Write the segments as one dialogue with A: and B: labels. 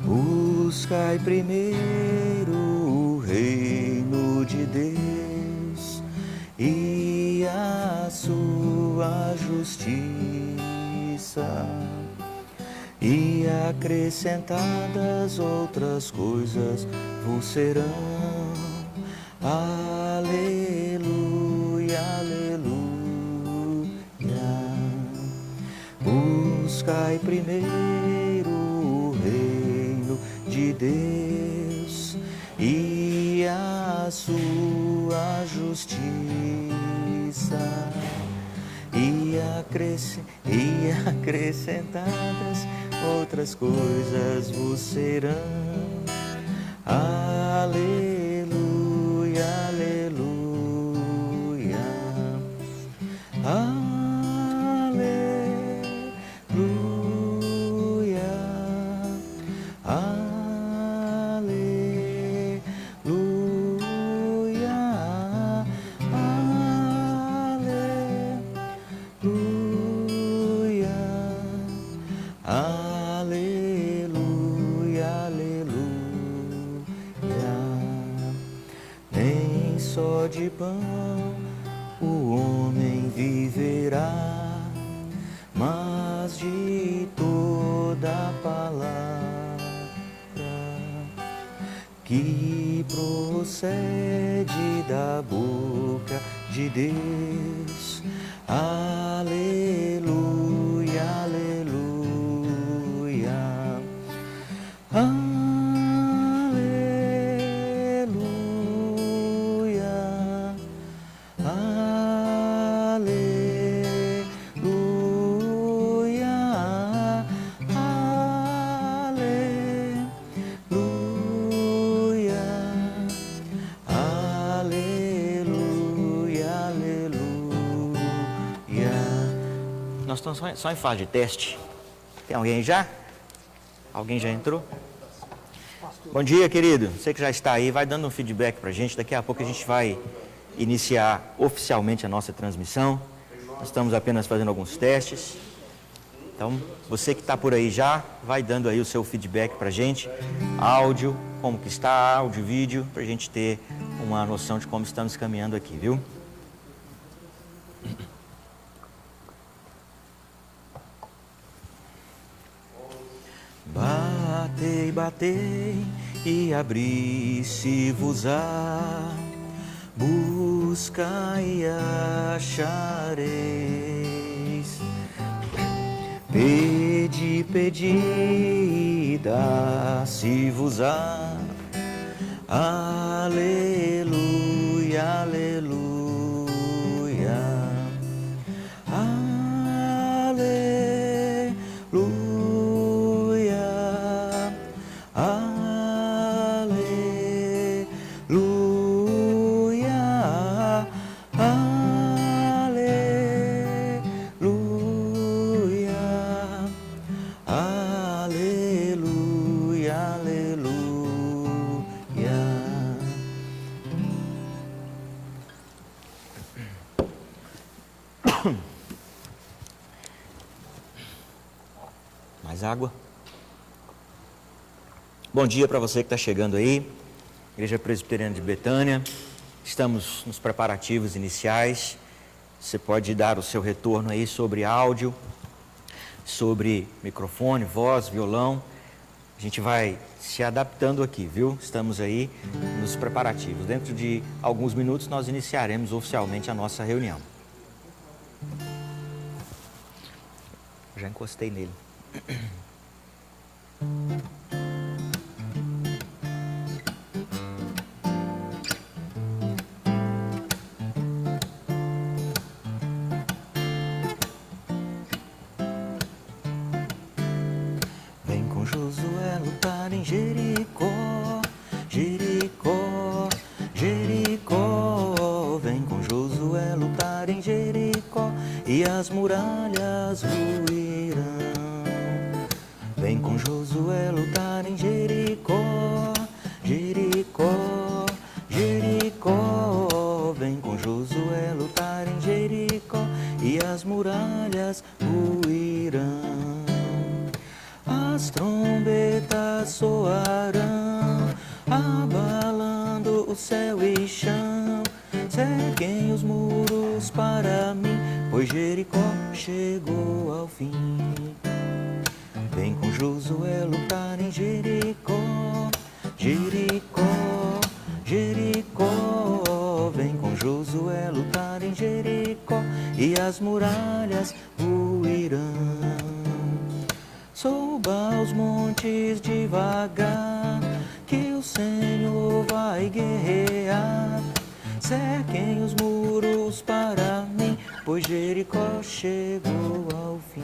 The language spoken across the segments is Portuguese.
A: Buscai primeiro o reino de Deus e a sua justiça, e acrescentadas outras coisas vos serão. Aleluia, aleluia. Buscai primeiro o reino de Deus e a sua justiça, e acrescentadas outras coisas vos serão. Aleluia, aleluia. De pão o homem viverá, mas de toda palavra que procede da boca de Deus. Aleluia, aleluia. Nós estamos só em fase de teste. Tem alguém aí já? Alguém já entrou? Bom dia, querido. Você que já está aí, vai dando um feedback para a gente. Daqui a pouco a gente vai iniciar oficialmente a nossa transmissão. Nós estamos apenas fazendo alguns testes. Então, você que está por aí já, vai dando aí o seu feedback para a gente. Áudio, como que está, áudio, vídeo, para a gente ter uma noção de como estamos caminhando aqui, viu? Batei, batei e abri-se-vos-á, buscai e achareis, pedi, pedi e dá-se-vos-á. Aleluia, aleluia. Mais água. Bom dia para você que está chegando aí, Igreja Presbiteriana de Betânia. Estamos nos preparativos iniciais. Você pode dar o seu retorno aí sobre áudio, sobre microfone, voz, violão. A gente vai se adaptando aqui, viu? Estamos aí nos preparativos. Dentro de alguns minutos nós iniciaremos oficialmente a nossa reunião. Já encostei nele. Vem com Josué lutar em Jericó, Jericó, Jericó. Vem com Josué lutar em Jericó e as muralhas ruirão. Vem com com Josué lutar em Jericó, Jericó, Jericó. Vem com Josué lutar em Jericó e as muralhas ruirão. As trombetas soarão, abalando o céu e chão. Cerquem os muros para mim, pois Jericó chegou ao fim. Vem com Josué lutar em Jericó, Jericó, Jericó. Vem com Josué lutar em Jericó e as muralhas ruirão. Suba aos montes devagar, que o Senhor vai guerrear. Cerquem os muros para mim, pois Jericó chegou ao fim.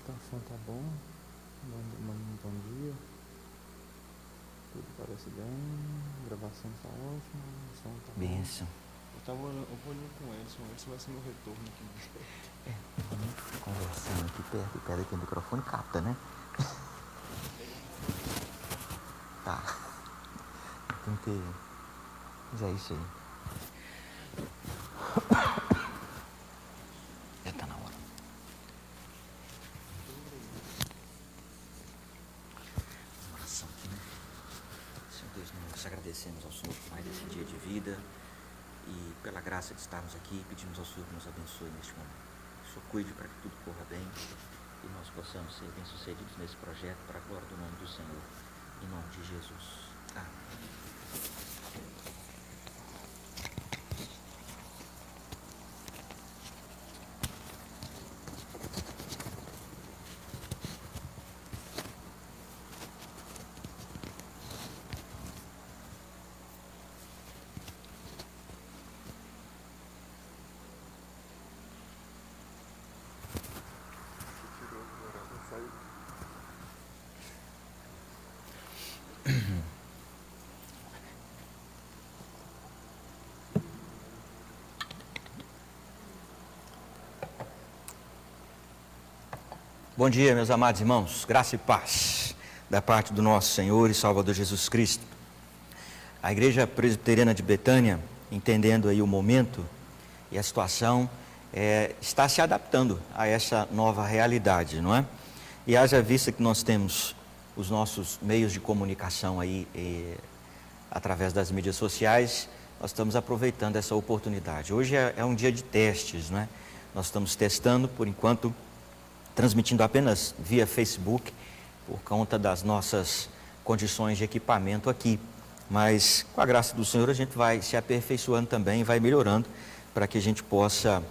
B: A som tá bom, bom dia, tudo parece bem, a gravação tá ótima, o som tá bom.
A: Benção.
B: Eu tava olhando com o Edson vai ser meu retorno aqui.
A: Conversando aqui perto aqui, o microfone capta, né? Tá. Tem que... Mas é isso aí. Já tá na hora. Oração aqui, né? Senhor Deus, nós agradecemos ao Senhor por mais esse dia de vida e pela graça de estarmos aqui. Pedimos ao Senhor que nos abençoe neste momento. Que o Senhor cuide para que tudo corra bem e nós possamos ser bem-sucedidos nesse projeto para a glória do nome do Senhor. Em nome de Jesus. Amém. Bom dia, meus amados irmãos, graça e paz da parte do nosso Senhor e Salvador Jesus Cristo. A Igreja Presbiteriana de Betânia, entendendo aí o momento e a situação, está se adaptando a essa nova realidade, não é? E haja vista que nós temos os nossos meios de comunicação aí, através das mídias sociais, nós estamos aproveitando essa oportunidade. Hoje é um dia de testes, não é? Nós estamos testando, por enquanto, transmitindo apenas via Facebook, por conta das nossas condições de equipamento aqui. Mas, com a graça do Senhor, a gente vai se aperfeiçoando também, vai melhorando, para que a gente possa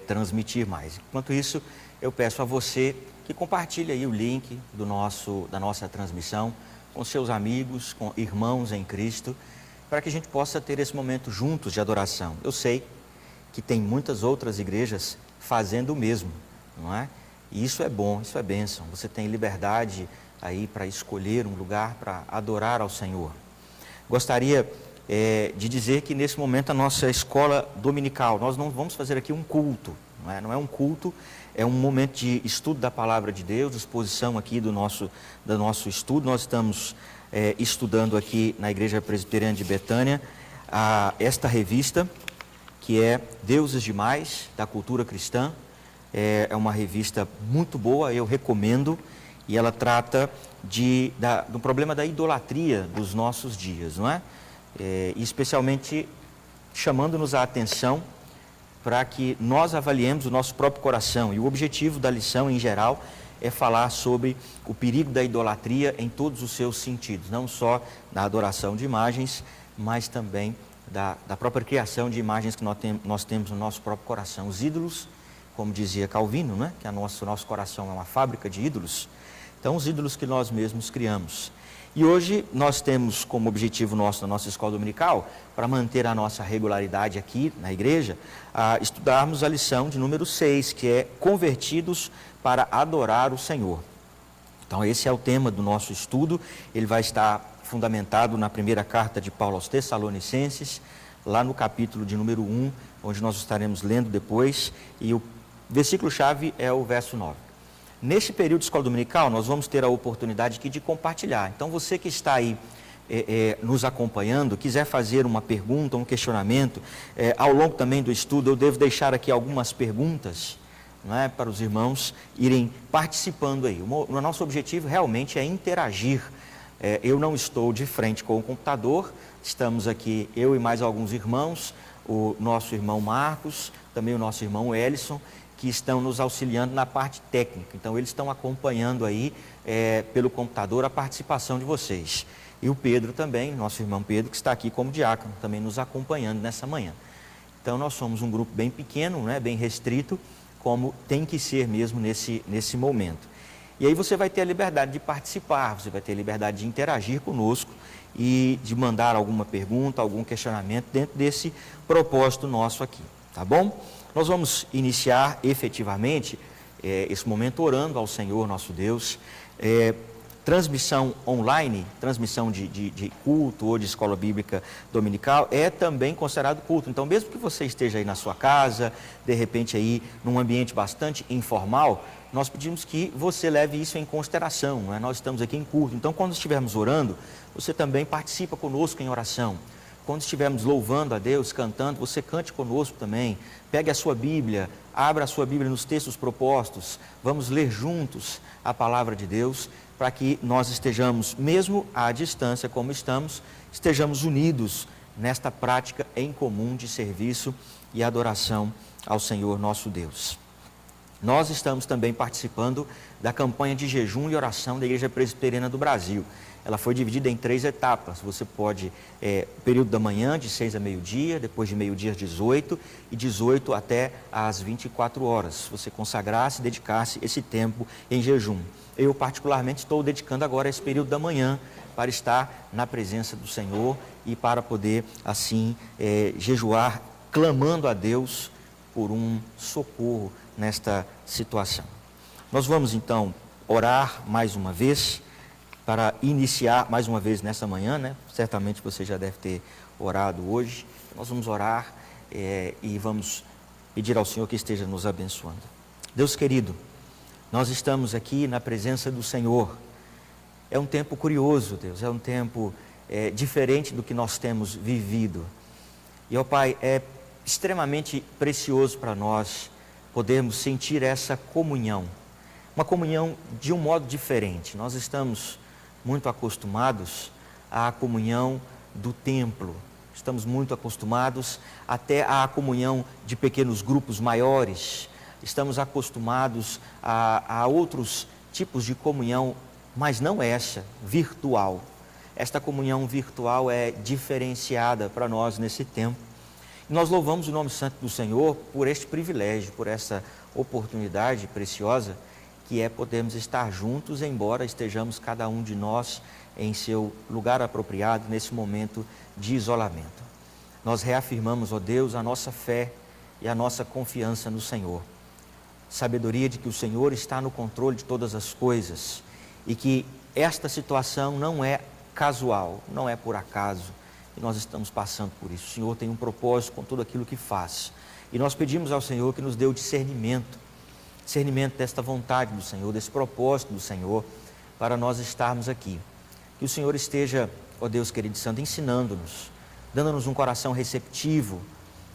A: transmitir mais. Enquanto isso, eu peço a você que compartilhe aí o link da nossa transmissão com seus amigos, com irmãos em Cristo, para que a gente possa ter esse momento juntos de adoração. Eu sei que tem muitas outras igrejas fazendo o mesmo, não é? E isso é bom, isso é bênção. Você tem liberdade aí para escolher um lugar para adorar ao Senhor. Gostaria de dizer que nesse momento a nossa escola dominical, nós não vamos fazer aqui um culto, não é um culto, é um momento de estudo da palavra de Deus, exposição aqui do nosso estudo. Nós estamos estudando aqui na Igreja Presbiteriana de Betânia esta revista, que é Deuses Demais, da Cultura Cristã. É uma revista muito boa, eu recomendo, e ela trata do problema da idolatria dos nossos dias, não é? E especialmente chamando-nos a atenção para que nós avaliemos o nosso próprio coração. E o objetivo da lição, em geral, é falar sobre o perigo da idolatria em todos os seus sentidos, não só da adoração de imagens, mas também da própria criação de imagens que nós temos no nosso próprio coração. Os ídolos como dizia Calvino, né? Que o nosso coração é uma fábrica de ídolos. Então, os ídolos que nós mesmos criamos. E hoje nós temos como objetivo nosso, na nossa escola dominical, para manter a nossa regularidade aqui na igreja, estudarmos a lição de número 6, que é Convertidos para Adorar o Senhor. Então, esse é o tema do nosso estudo. Ele vai estar fundamentado na primeira carta de Paulo aos Tessalonicenses, lá no capítulo de número 1, onde nós estaremos lendo depois, e o versículo-chave é o verso 9. Neste período de escola dominical, nós vamos ter a oportunidade aqui de compartilhar. Então, você que está aí nos acompanhando, quiser fazer uma pergunta, um questionamento, ao longo também do estudo, eu devo deixar aqui algumas perguntas, não é, para os irmãos irem participando aí. O nosso objetivo realmente é interagir. Eu não estou de frente com o computador, estamos aqui, eu e mais alguns irmãos, o nosso irmão Marcos, também o nosso irmão Ellison, que estão nos auxiliando na parte técnica. Então, eles estão acompanhando aí pelo computador a participação de vocês. E o Pedro também, nosso irmão Pedro, que está aqui como diácono, também nos acompanhando nessa manhã. Então, nós somos um grupo bem pequeno, né, bem restrito, como tem que ser mesmo nesse momento. E aí você vai ter a liberdade de participar, você vai ter a liberdade de interagir conosco e de mandar alguma pergunta, algum questionamento dentro desse propósito nosso aqui, tá bom? Nós vamos iniciar efetivamente esse momento orando ao Senhor nosso Deus. Transmissão online, transmissão de culto ou de escola bíblica dominical é também considerado culto. Então, mesmo que você esteja aí na sua casa, de repente aí num ambiente bastante informal, nós pedimos que você leve isso em consideração, não é? Nós estamos aqui em culto. Então, quando estivermos orando, você também participa conosco em oração. Quando estivermos louvando a Deus, cantando, você cante conosco também. Pegue a sua Bíblia, abra a sua Bíblia nos textos propostos. Vamos ler juntos a palavra de Deus, para que nós estejamos, mesmo à distância como estamos, estejamos unidos nesta prática em comum de serviço e adoração ao Senhor nosso Deus. Nós estamos também participando da campanha de jejum e oração da Igreja Presbiteriana do Brasil. Ela foi dividida em 3 etapas. Você pode, período da manhã, de 6 a meio-dia, depois de meio-dia às 18, e 18 até às 24 horas. Você consagrar-se, dedicar-se esse tempo em jejum. Eu, particularmente, estou dedicando agora esse período da manhã para estar na presença do Senhor e para poder, assim, jejuar, clamando a Deus por um socorro nesta situação. Nós vamos, então, orar mais uma vez, para iniciar mais uma vez nessa manhã, né? Certamente você já deve ter orado hoje. Nós vamos orar e vamos pedir ao Senhor que esteja nos abençoando. Deus querido, nós estamos aqui na presença do Senhor. É um tempo curioso, Deus, é um tempo diferente do que nós temos vivido. E, ó Pai, é extremamente precioso para nós podermos sentir essa comunhão. Uma comunhão de um modo diferente. Nós estamos muito acostumados à comunhão do templo. Estamos muito acostumados até à comunhão de pequenos grupos maiores. Estamos acostumados a outros tipos de comunhão, mas não essa, virtual. Esta comunhão virtual é diferenciada para nós nesse tempo. E nós louvamos o nome santo do Senhor por este privilégio, por essa oportunidade preciosa que é podermos estar juntos, embora estejamos cada um de nós em seu lugar apropriado nesse momento de isolamento. Nós reafirmamos, ó Deus, a nossa fé e a nossa confiança no Senhor. Sabedoria de que o Senhor está no controle de todas as coisas e que esta situação não é casual, não é por acaso, e nós estamos passando por isso. O Senhor tem um propósito com tudo aquilo que faz. E nós pedimos ao Senhor que nos dê o discernimento desta vontade do Senhor, desse propósito do Senhor, para nós estarmos aqui. Que o Senhor esteja, ó Deus querido e santo, ensinando-nos, dando-nos um coração receptivo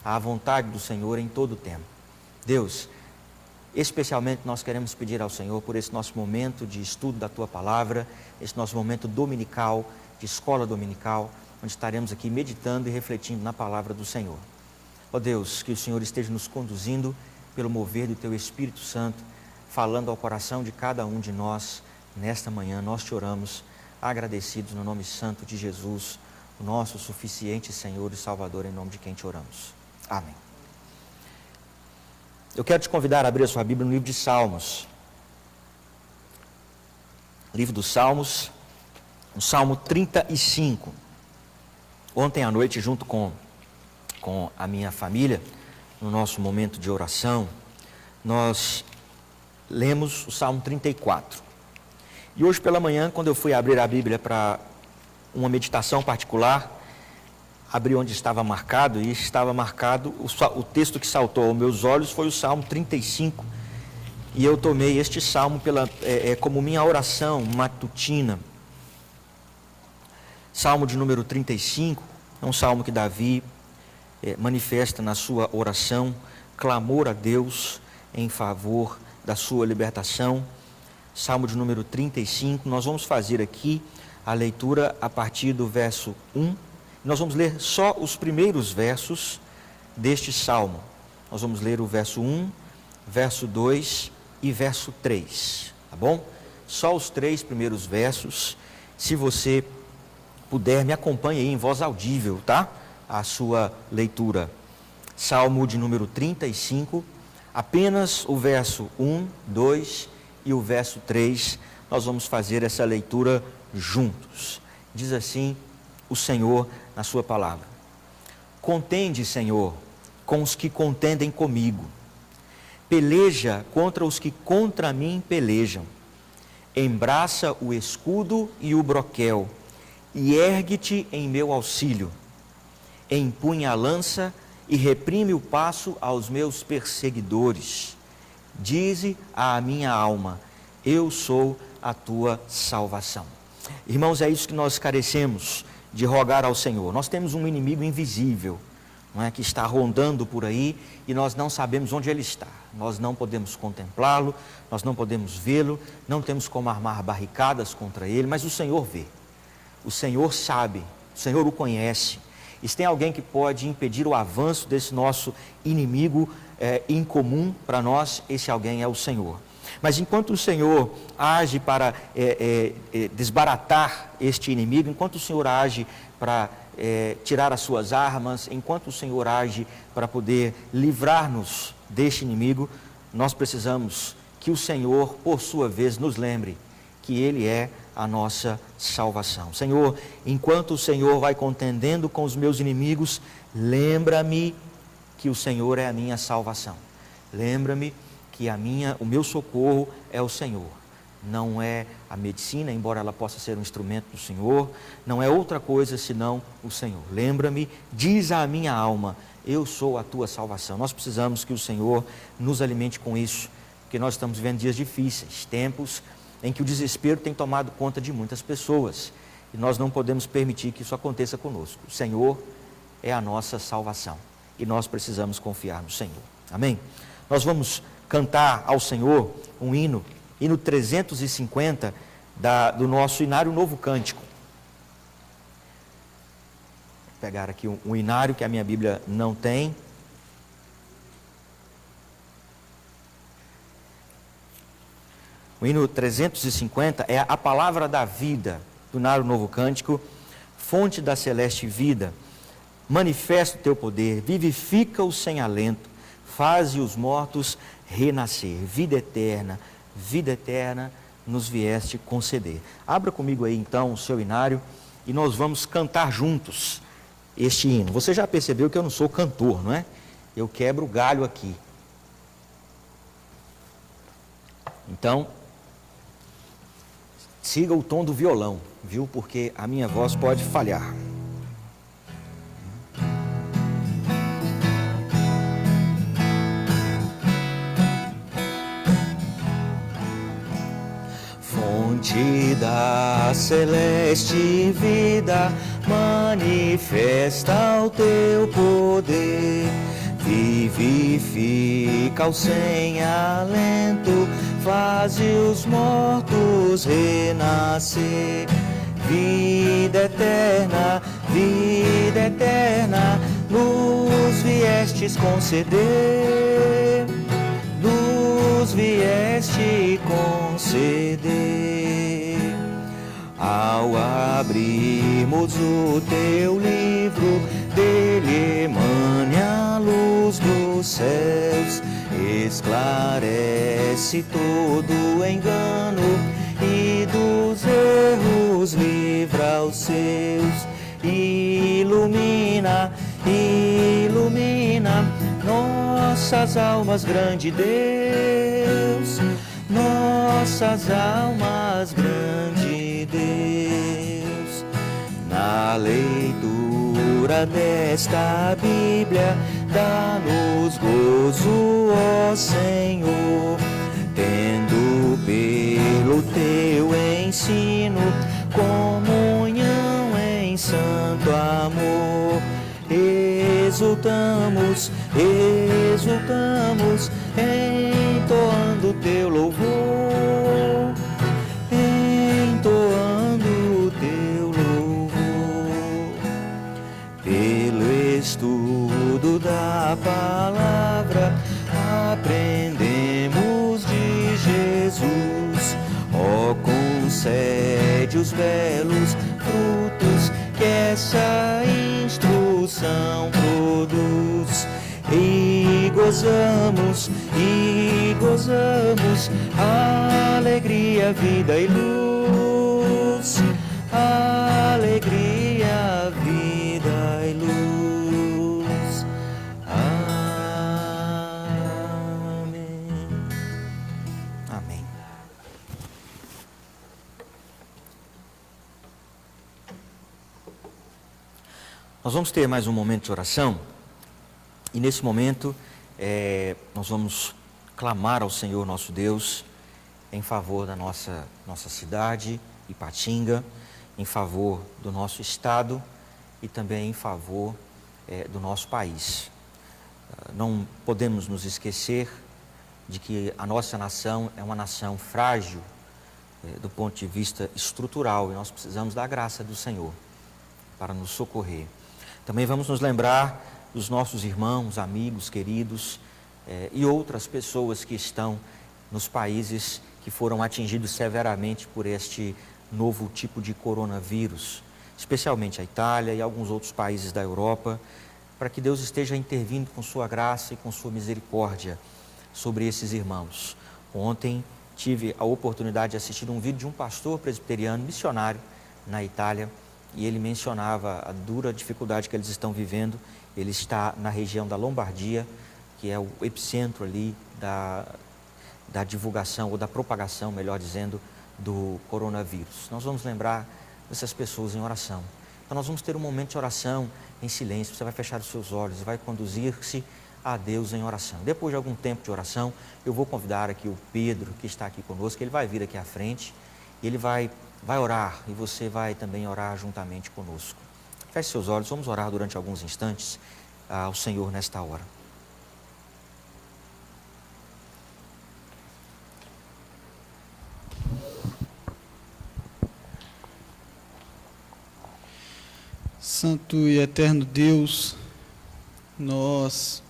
A: à vontade do Senhor em todo o tempo. Deus, especialmente nós queremos pedir ao Senhor por esse nosso momento de estudo da Tua Palavra, esse nosso momento dominical, de escola dominical, onde estaremos aqui meditando e refletindo na Palavra do Senhor. Ó Deus, que o Senhor esteja nos conduzindo pelo mover do Teu Espírito Santo, falando ao coração de cada um de nós nesta manhã. Nós te oramos, agradecidos no nome santo de Jesus, o nosso suficiente Senhor e Salvador, em nome de quem te oramos. Amém. Eu quero te convidar a abrir a sua Bíblia no livro de Salmos. Livro dos Salmos, o Salmo 35. Ontem à noite, junto com a minha família, no nosso momento de oração, nós lemos o Salmo 34. E hoje pela manhã, quando eu fui abrir a Bíblia para uma meditação particular, abri onde estava marcado, e estava marcado, o texto que saltou aos meus olhos foi o Salmo 35. E eu tomei este salmo como minha oração matutina. Salmo de número 35, é um salmo que Davi manifesta na sua oração, clamor a Deus em favor da sua libertação. Salmo de número 35, nós vamos fazer aqui a leitura a partir do verso 1. Nós vamos ler só os primeiros versos deste salmo. Nós vamos ler o verso 1, verso 2 e verso 3, tá bom? Só os 3 primeiros versos. Se você puder, me acompanhe aí em voz audível, tá? A sua leitura. Salmo de número 35, apenas o verso 1, 2 e o verso 3, nós vamos fazer essa leitura juntos. Diz assim o Senhor na sua palavra: contende, Senhor, com os que contendem comigo, peleja contra os que contra mim pelejam, embraça o escudo e o broquel, e ergue-te em meu auxílio, empunha a lança e reprime o passo aos meus perseguidores. Dize à minha alma: eu sou a tua salvação. Irmãos, é isso que nós carecemos de rogar ao Senhor. Nós temos um inimigo invisível, não é, que está rondando por aí e nós não sabemos onde ele está. Nós não podemos contemplá-lo, nós não podemos vê-lo, não temos como armar barricadas contra ele, mas o Senhor vê, o Senhor sabe, o Senhor o conhece. E se tem alguém que pode impedir o avanço desse nosso inimigo incomum para nós, esse alguém é o Senhor. Mas enquanto o Senhor age para desbaratar este inimigo, enquanto o Senhor age para tirar as suas armas, enquanto o Senhor age para poder livrar-nos deste inimigo, nós precisamos que o Senhor, por sua vez, nos lembre que Ele é a nossa salvação. Senhor, enquanto o Senhor vai contendendo com os meus inimigos, lembra-me que o Senhor é a minha salvação. Lembra-me que o meu socorro é o Senhor. Não é a medicina, embora ela possa ser um instrumento do Senhor, não é outra coisa senão o Senhor. Lembra-me, diz à minha alma: eu sou a tua salvação. Nós precisamos que o Senhor nos alimente com isso, porque nós estamos vivendo dias difíceis, tempos em que o desespero tem tomado conta de muitas pessoas, e nós não podemos permitir que isso aconteça conosco. O Senhor é a nossa salvação, e nós precisamos confiar no Senhor. Amém? Nós vamos cantar ao Senhor um hino 350 do nosso Inário Novo Cântico. Vou pegar aqui um inário que a minha Bíblia não tem. O hino 350 é a palavra da vida do Inário Novo Cântico. Fonte da celeste vida, manifesta o teu poder, vivifica-os sem alento, faze os mortos renascer. Vida eterna nos vieste conceder. Abra comigo aí então o seu inário e nós vamos cantar juntos este hino. Você já percebeu que eu não sou cantor, não é? Eu quebro o galho aqui. Então, siga o tom do violão, viu? Porque a minha voz pode falhar. Fonte da celeste vida, manifesta o teu poder, vivifica o sem alento, faze os mortos renascer. Vida eterna, nos viestes conceder, nos vieste conceder. Ao abrirmos o teu livro, dele emane a luz dos céus, esclarece todo engano e dos erros livra os seus, ilumina, ilumina nossas almas, grande Deus, nossas almas, grande Deus. Na leitura desta Bíblia, dá-nos gozo, ó Senhor, tendo pelo teu ensino comunhão em santo amor. Exultamos, exultamos, entoando teu louvor, entoando teu louvor. Pelo estudo da palavra, aprendemos de Jesus. Ó, concede os belos frutos que essa instrução produz. E gozamos, alegria, vida e luz. Alegria, vida e luz. Amém. Amém. Nós vamos ter mais um momento de oração. E nesse momento, nós vamos clamar ao Senhor nosso Deus em favor da nossa cidade, Ipatinga, em favor do nosso estado e também em favor do nosso país. Não podemos nos esquecer de que a nossa nação é uma nação frágil do ponto de vista estrutural e nós precisamos da graça do Senhor para nos socorrer. Também vamos nos lembrar dos nossos irmãos, amigos, queridos e outras pessoas que estão nos países que foram atingidos severamente por este novo tipo de coronavírus, especialmente a Itália e alguns outros países da Europa, para que Deus esteja intervindo com sua graça e com sua misericórdia sobre esses irmãos. Ontem tive a oportunidade de assistir um vídeo de um pastor presbiteriano missionário na Itália e ele mencionava a dura dificuldade que eles estão vivendo. Ele está na região da Lombardia, que é o epicentro ali da divulgação, ou da propagação, melhor dizendo, do coronavírus. Nós vamos lembrar dessas pessoas em oração. Então nós vamos ter um momento de oração em silêncio. Você vai fechar os seus olhos e vai conduzir-se a Deus em oração. Depois de algum tempo de oração, eu vou convidar aqui o Pedro, que está aqui conosco, ele vai vir aqui à frente, e ele vai orar, e você vai também orar juntamente conosco. Feche seus olhos, vamos orar durante alguns instantes ao Senhor nesta hora.
C: Santo e eterno Deus, nós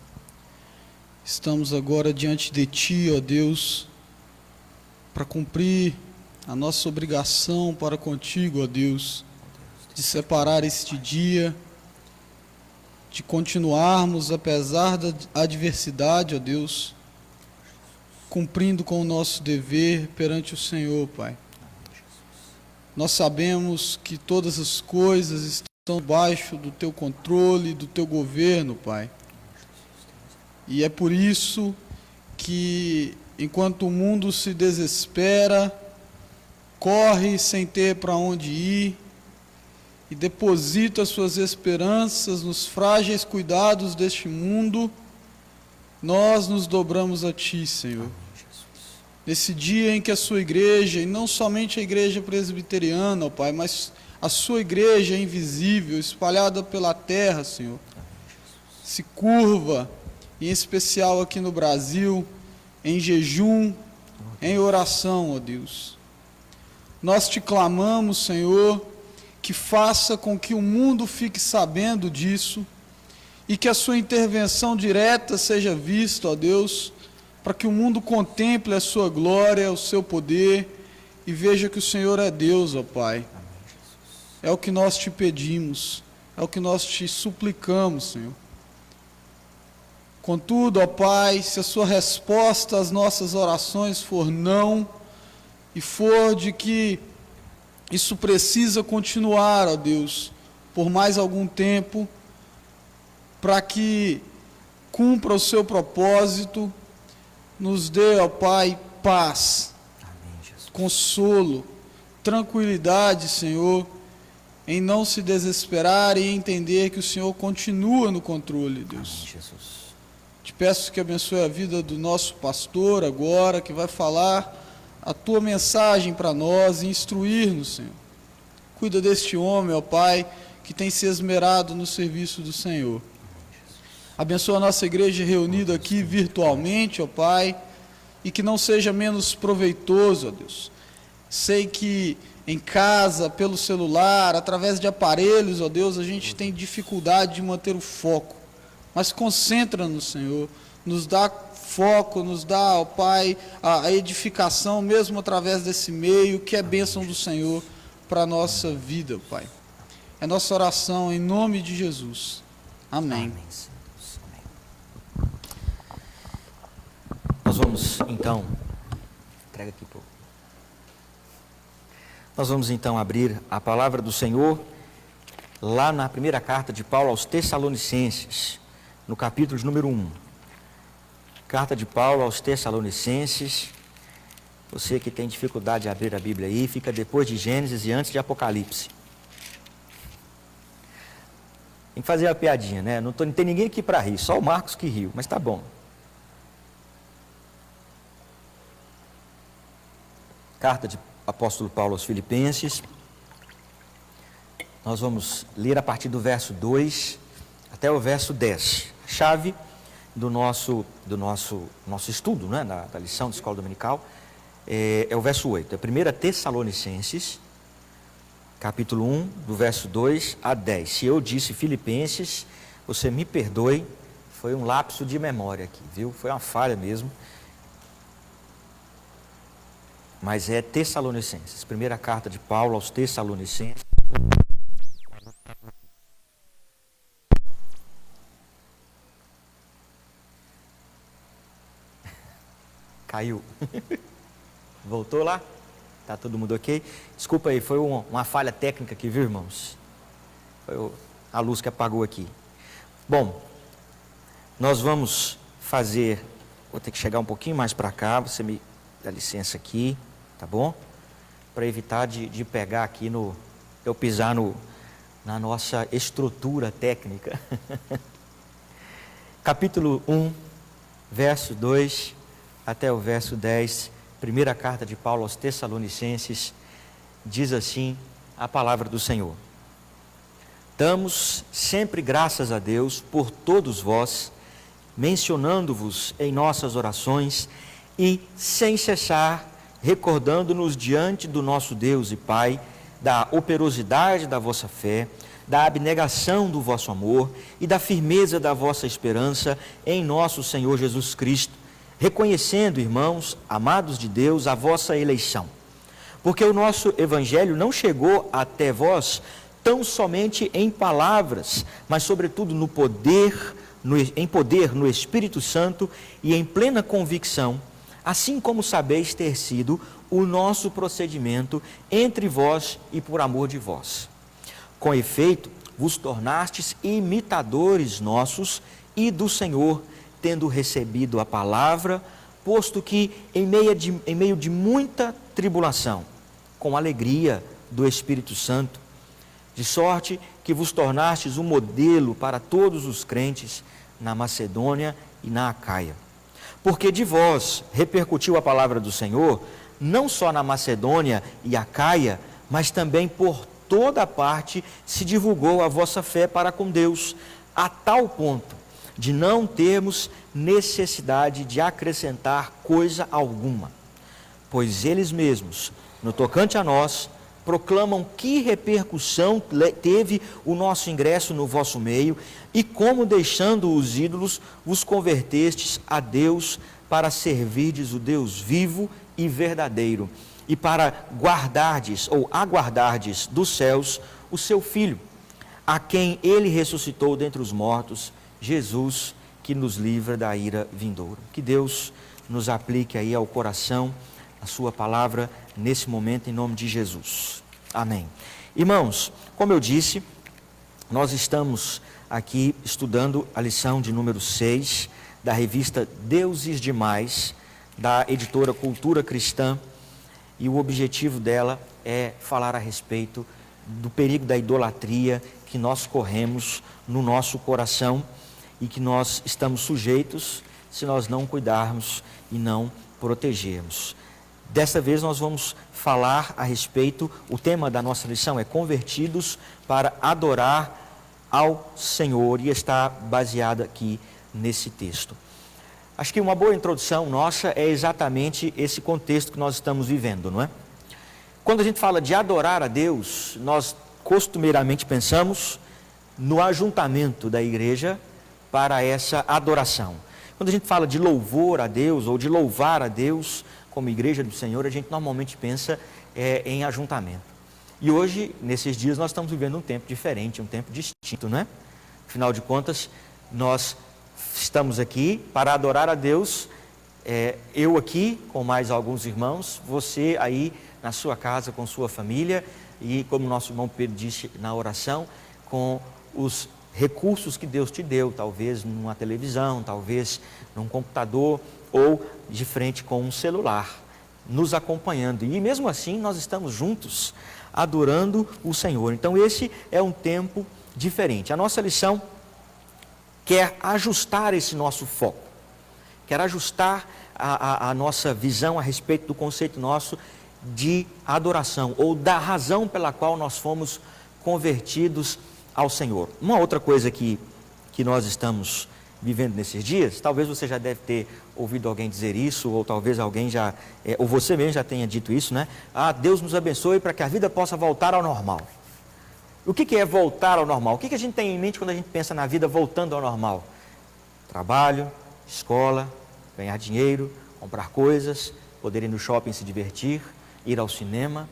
C: estamos agora diante de Ti, ó Deus, para cumprir a nossa obrigação para contigo, ó Deus, de separar este dia, de continuarmos apesar da adversidade, ó Deus, cumprindo com o nosso dever perante o Senhor, Pai. Nós sabemos que todas as coisas estão debaixo do Teu controle, do Teu governo, Pai. E é por isso que, enquanto o mundo se desespera, corre sem ter para onde ir, e deposita suas esperanças nos frágeis cuidados deste mundo, nós nos dobramos a Ti, Senhor. Nesse dia em que a Sua igreja, e não somente a igreja presbiteriana, ó Pai, mas a Sua igreja invisível, espalhada pela terra, Senhor, se curva, em especial aqui no Brasil, em jejum, em oração, ó Deus. Nós Te clamamos, Senhor, que faça com que o mundo fique sabendo disso e que a Sua intervenção direta seja vista, ó Deus, para que o mundo contemple a Sua glória, o Seu poder e veja que o Senhor é Deus, ó Pai. É o que nós Te pedimos, é o que nós Te suplicamos, Senhor. Contudo, ó Pai, se a sua resposta às nossas orações for não, e for de que isso precisa continuar, ó Deus, por mais algum tempo, para que cumpra o seu propósito, nos dê, ó Pai, paz,
A: Amém, Jesus.
C: consolo, tranquilidade, Senhor, em não se desesperar e entender que o Senhor continua no controle, Deus.
A: Amém, Jesus.
C: Te peço que abençoe a vida do nosso pastor agora, que vai falar a tua mensagem para nós e instruir-nos, Senhor. Cuida deste homem, ó Pai, que tem se esmerado no serviço do Senhor. Abençoa a nossa igreja reunida aqui virtualmente, ó Pai, e que não seja menos proveitoso, ó Deus. Sei que em casa, pelo celular, através de aparelhos, ó Deus, a gente tem dificuldade de manter o foco. Mas concentra-nos, Senhor, nos dá foco, nos dá, ó Pai, a edificação, mesmo através desse meio, que é bênção do Senhor para a nossa vida, Pai. É nossa oração em nome de Jesus. Amém.
A: Amém, Senhor. Amém. Nós vamos, então, entrega aqui, pô. Nós vamos, então, abrir a palavra do Senhor lá na primeira carta de Paulo aos Tessalonicenses, no capítulo de número 1. Carta de Paulo aos Tessalonicenses. Você que tem dificuldade de abrir a Bíblia aí, fica depois de Gênesis e antes de Apocalipse. Tem que fazer uma piadinha, né? Não tem ninguém aqui para rir, só o Marcos que riu, mas tá bom. Carta de apóstolo Paulo aos Filipenses. Nós vamos ler a partir do verso 2 até o verso 10. Chave do nosso estudo, né, da lição de escola dominical, é o verso 8. É 1 Tessalonicenses, capítulo 1, do verso 2 a 10. Se eu disse Filipenses, você me perdoe, foi um lapso de memória aqui, viu? Foi uma falha mesmo. Mas é Tessalonicenses, primeira carta de Paulo aos Tessalonicenses. Caiu. Voltou lá? Tá todo mundo ok? Desculpa aí, foi uma falha técnica aqui, viu, irmãos? Foi a luz que apagou aqui. Bom, nós vamos fazer... Vou ter que chegar um pouquinho mais para cá, você me dá licença aqui, tá bom? Para evitar de pegar aqui eu pisar na nossa estrutura técnica. Capítulo 1, verso 2 até o verso 10, primeira carta de Paulo aos Tessalonicenses, diz assim a palavra do Senhor. Damos sempre graças a Deus por todos vós, mencionando-vos em nossas orações e, sem cessar, recordando-nos diante do nosso Deus e Pai, da operosidade da vossa fé, da abnegação do vosso amor e da firmeza da vossa esperança em nosso Senhor Jesus Cristo, reconhecendo, irmãos, amados de Deus, a vossa eleição. Porque o nosso Evangelho não chegou até vós tão somente em palavras, mas sobretudo em poder no Espírito Santo e em plena convicção, assim como sabeis ter sido o nosso procedimento entre vós e por amor de vós. Com efeito, vos tornastes imitadores nossos e do Senhor, tendo recebido a palavra, posto que em meio de muita tribulação, com alegria do Espírito Santo, de sorte que vos tornastes um modelo para todos os crentes na Macedônia e na Acaia. Porque de vós repercutiu a palavra do Senhor, não só na Macedônia e Acaia, mas também por toda a parte se divulgou a vossa fé para com Deus, a tal ponto de não termos necessidade de acrescentar coisa alguma. Pois eles mesmos, no tocante a nós, proclamam que repercussão teve o nosso ingresso no vosso meio e como, deixando os ídolos, vos convertestes a Deus para servirdes o Deus vivo e verdadeiro e para aguardardes dos céus o seu Filho, a quem ele ressuscitou dentre os mortos, Jesus, que nos livra da ira vindoura. Que Deus nos aplique aí ao coração a sua palavra nesse momento, em nome de Jesus. Amém. Irmãos, como eu disse, nós estamos aqui estudando a lição de número 6 da revista Deuses Demais, da editora Cultura Cristã, e o objetivo dela é falar a respeito do perigo da idolatria que nós corremos no nosso coração e que nós estamos sujeitos se nós não cuidarmos e não protegermos. Desta vez nós vamos falar a respeito, o tema da nossa lição é Convertidos para adorar ao Senhor, e está baseada aqui nesse texto. Acho que uma boa introdução nossa é exatamente esse contexto que nós estamos vivendo, não é? Quando a gente fala de adorar a Deus, nós costumeiramente pensamos no ajuntamento da igreja para essa adoração. Quando a gente fala de louvor a Deus ou de louvar a Deus como igreja do Senhor, a gente normalmente pensa em ajuntamento. E hoje, nesses dias, nós estamos vivendo um tempo diferente, um tempo distinto, não é? Afinal de contas, nós estamos aqui para adorar a Deus, eu aqui com mais alguns irmãos, você aí na sua casa com sua família e, como nosso irmão Pedro disse na oração, com os recursos que Deus te deu, talvez numa televisão, talvez num computador ou de frente com um celular, nos acompanhando. E mesmo assim nós estamos juntos adorando o Senhor. Então esse é um tempo diferente. A nossa lição quer ajustar esse nosso foco, quer ajustar a nossa visão a respeito do conceito nosso de adoração, ou da razão pela qual nós fomos convertidos ao Senhor. Uma outra coisa que nós estamos vivendo nesses dias, talvez você já deve ter ouvido alguém dizer isso, ou talvez alguém já, ou você mesmo já tenha dito isso, né? Deus nos abençoe para que a vida possa voltar ao normal. O que é voltar ao normal? O que a gente tem em mente quando a gente pensa na vida voltando ao normal? Trabalho, escola, ganhar dinheiro, comprar coisas, poder ir no shopping se divertir, ir ao cinema.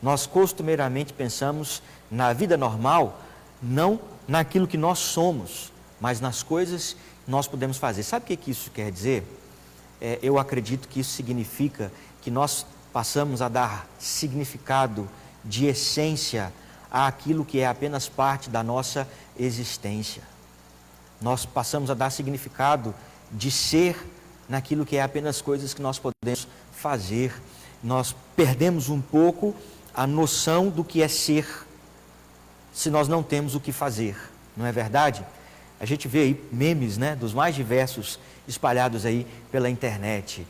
A: Nós costumeiramente pensamos na vida normal, não naquilo que nós somos, mas nas coisas que nós podemos fazer. Sabe o que isso quer dizer? Eu acredito que isso significa que nós passamos a dar significado de essência àquilo que é apenas parte da nossa existência. Nós passamos a dar significado de ser naquilo que é apenas coisas que nós podemos fazer. Nós perdemos um pouco a noção do que é ser, se nós não temos o que fazer, não é verdade? A gente vê aí memes, né, dos mais diversos espalhados aí pela internet,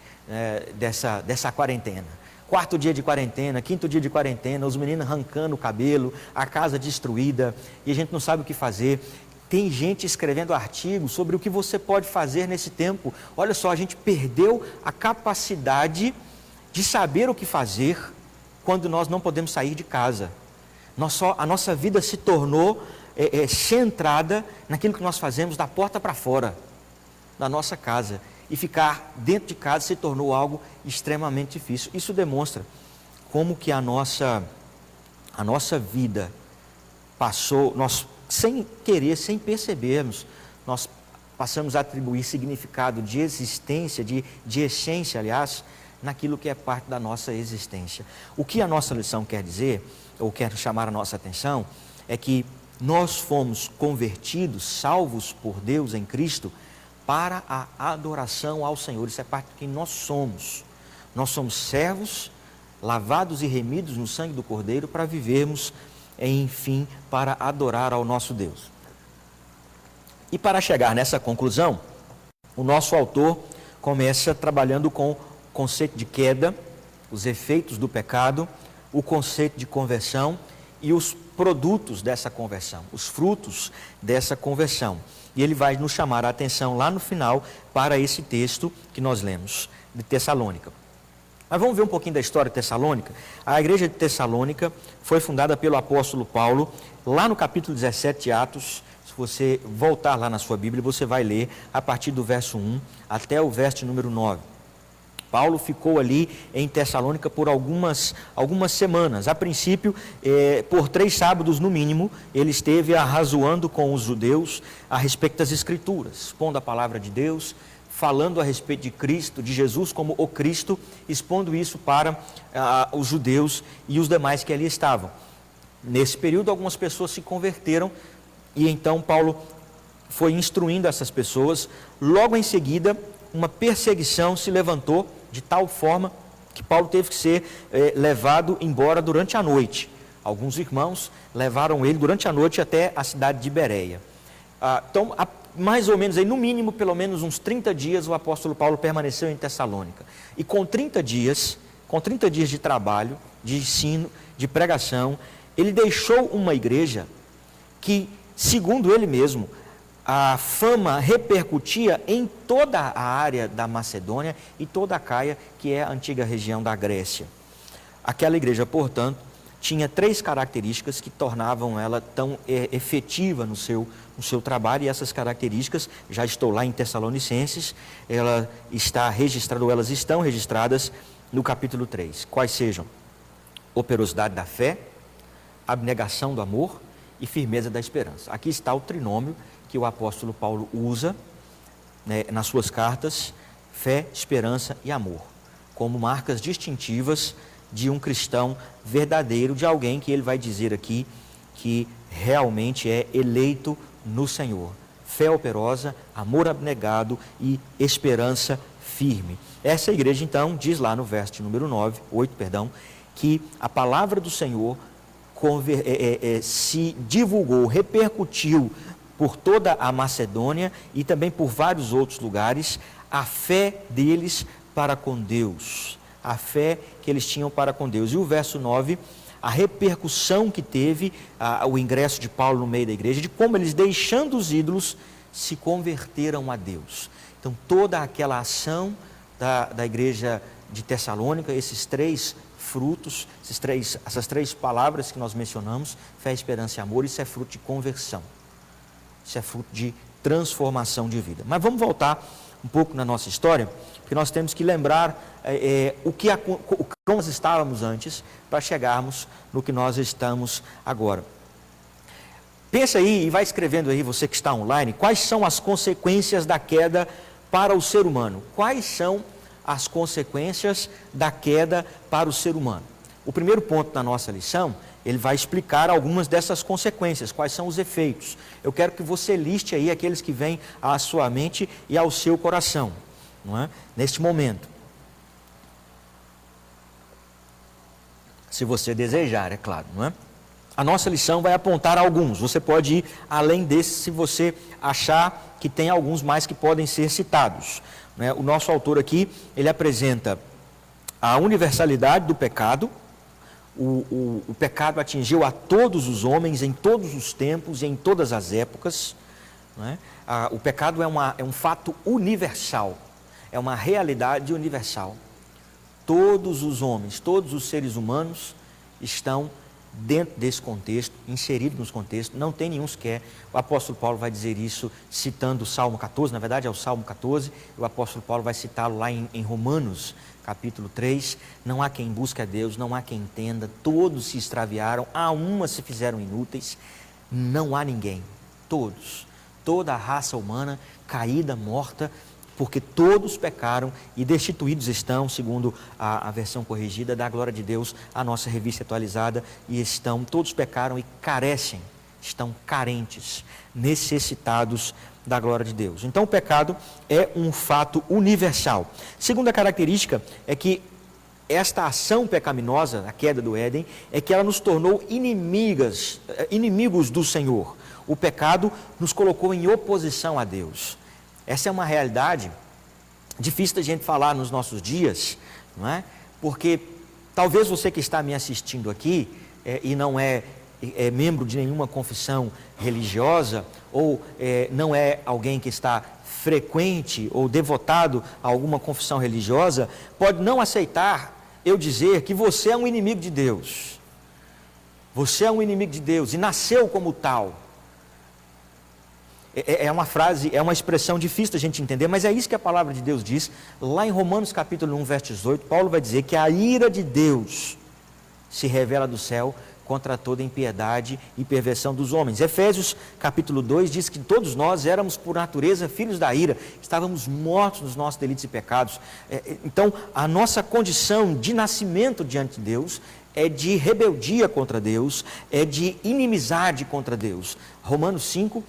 A: dessa quarentena. 4º dia de quarentena, 5º dia de quarentena, os meninos arrancando o cabelo, a casa destruída, e a gente não sabe o que fazer. Tem gente escrevendo artigos sobre o que você pode fazer nesse tempo. Olha só, a gente perdeu a capacidade de saber o que fazer quando nós não podemos sair de casa. A nossa vida se tornou centrada naquilo que nós fazemos da porta para fora da nossa casa. E ficar dentro de casa se tornou algo extremamente difícil. Isso demonstra como que a nossa vida passou, nós sem querer, sem percebermos, nós passamos a atribuir significado de existência, de essência, aliás, naquilo que é parte da nossa existência. O que a nossa lição quer dizer, ou quer chamar a nossa atenção, é que nós fomos convertidos, salvos por Deus em Cristo, para a adoração ao Senhor. Isso é parte de quem nós somos. Nós somos servos, lavados e remidos no sangue do Cordeiro, para vivermos, enfim, para adorar ao nosso Deus. E para chegar nessa conclusão, o nosso autor começa trabalhando com o conceito de queda, os efeitos do pecado, o conceito de conversão e os produtos dessa conversão, os frutos dessa conversão. E ele vai nos chamar a atenção lá no final para esse texto que nós lemos, de Tessalônica. Mas vamos ver um pouquinho da história de Tessalônica. A igreja de Tessalônica foi fundada pelo apóstolo Paulo, lá no capítulo 17 de Atos. Se você voltar lá na sua Bíblia, você vai ler a partir do verso 1 até o verso número 9. Paulo ficou ali em Tessalônica por algumas semanas. A princípio, por 3 sábados no mínimo, ele esteve arrazoando com os judeus a respeito das Escrituras, expondo a palavra de Deus, falando a respeito de Cristo, de Jesus como o Cristo, expondo isso para os judeus e os demais que ali estavam. Nesse período, algumas pessoas se converteram e então Paulo foi instruindo essas pessoas. Logo em seguida, uma perseguição se levantou de tal forma que Paulo teve que ser levado embora durante a noite. Alguns irmãos levaram ele durante a noite até a cidade de Bereia. Então, mais ou menos, aí, no mínimo, pelo menos uns 30 dias, o apóstolo Paulo permaneceu em Tessalônica. E com 30 dias de trabalho, de ensino, de pregação, ele deixou uma igreja que, segundo ele mesmo, a fama repercutia em toda a área da Macedônia e toda a Caia, que é a antiga região da Grécia. Aquela igreja, portanto, tinha 3 características que tornavam ela tão efetiva no seu trabalho, e essas características, já estou lá em Tessalonicenses, elas estão registradas no capítulo 3. Quais sejam? Operosidade da fé, abnegação do amor e firmeza da esperança. Aqui está o trinômio que o apóstolo Paulo usa, né, nas suas cartas: fé, esperança e amor, como marcas distintivas de um cristão verdadeiro, de alguém que ele vai dizer aqui que realmente é eleito no Senhor. Fé operosa, amor abnegado e esperança firme. Essa igreja, então, diz lá no verso número 8, que a palavra do Senhor se divulgou, repercutiu por toda a Macedônia e também por vários outros lugares, a fé deles para com Deus, a fé que eles tinham para com Deus. E o verso 9, a repercussão que teve o ingresso de Paulo no meio da igreja, de como eles, deixando os ídolos, se converteram a Deus. Então, toda aquela ação da igreja de Tessalônica, esses 3 frutos, essas 3 palavras que nós mencionamos, fé, esperança e amor, isso é fruto de conversão. Isso é fruto de transformação de vida. Mas vamos voltar um pouco na nossa história, porque nós temos que lembrar o que nós estávamos antes, para chegarmos no que nós estamos agora. Pensa aí e vai escrevendo aí, você que está online, quais são as consequências da queda para o ser humano? Quais são as consequências da queda para o ser humano? O primeiro ponto da nossa lição, ele vai explicar algumas dessas consequências, quais são os efeitos. Eu quero que você liste aí aqueles que vêm à sua mente e ao seu coração, não é? Neste momento. Se você desejar, é claro, não é? A nossa lição vai apontar alguns. Você pode ir além desses se você achar que tem alguns mais que podem ser citados, não é? O nosso autor aqui, ele apresenta a universalidade do pecado. O pecado atingiu a todos os homens, em todos os tempos e em todas as épocas, não é? O pecado é um fato universal, é uma realidade universal. Todos os homens, todos os seres humanos estão dentro desse contexto, inseridos nos contextos, não tem nenhum sequer. O apóstolo Paulo vai dizer isso citando o Salmo 14, na verdade é o Salmo 14, o apóstolo Paulo vai citá-lo lá em Romanos, capítulo 3, não há quem busque a Deus, não há quem entenda, todos se extraviaram, a uma se fizeram inúteis, não há ninguém, todos, toda a raça humana caída, morta, porque todos pecaram e destituídos estão, segundo a versão corrigida da Glória de Deus, a nossa revista atualizada, e todos pecaram e carecem, estão carentes, necessitados da glória de Deus. Então o pecado é um fato universal. Segunda característica é que esta ação pecaminosa, a queda do Éden, é que ela nos tornou inimigos do Senhor. O pecado nos colocou em oposição a Deus. Essa é uma realidade difícil da gente falar nos nossos dias, não é? Porque talvez você que está me assistindo aqui e não é membro de nenhuma confissão religiosa, ou não é alguém que está frequente ou devotado a alguma confissão religiosa, pode não aceitar eu dizer que você é um inimigo de Deus. Você é um inimigo de Deus e nasceu como tal. É uma frase, é uma expressão difícil da gente entender, mas é isso que a palavra de Deus diz. Lá em Romanos capítulo 1, verso 18, Paulo vai dizer que a ira de Deus se revela do céu contra toda impiedade e perversão dos homens. Efésios capítulo 2 diz que todos nós éramos por natureza filhos da ira, estávamos mortos nos nossos delitos e pecados. Então, a nossa condição de nascimento diante de Deus é de rebeldia contra Deus, é de inimizade contra Deus. Romanos 5,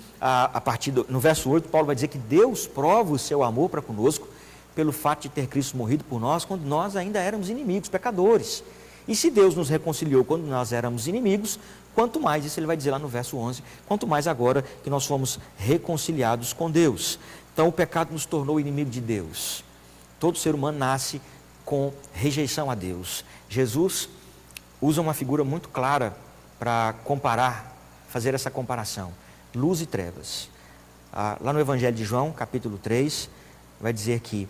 A: no verso 8, Paulo vai dizer que Deus prova o seu amor para conosco pelo fato de ter Cristo morrido por nós quando nós ainda éramos inimigos, pecadores. E se Deus nos reconciliou quando nós éramos inimigos, quanto mais, isso ele vai dizer lá no verso 11, quanto mais agora que nós fomos reconciliados com Deus. Então o pecado nos tornou inimigo de Deus. Todo ser humano nasce com rejeição a Deus. Jesus usa uma figura muito clara para fazer essa comparação. Luz e trevas. Lá no Evangelho de João, capítulo 3, vai dizer que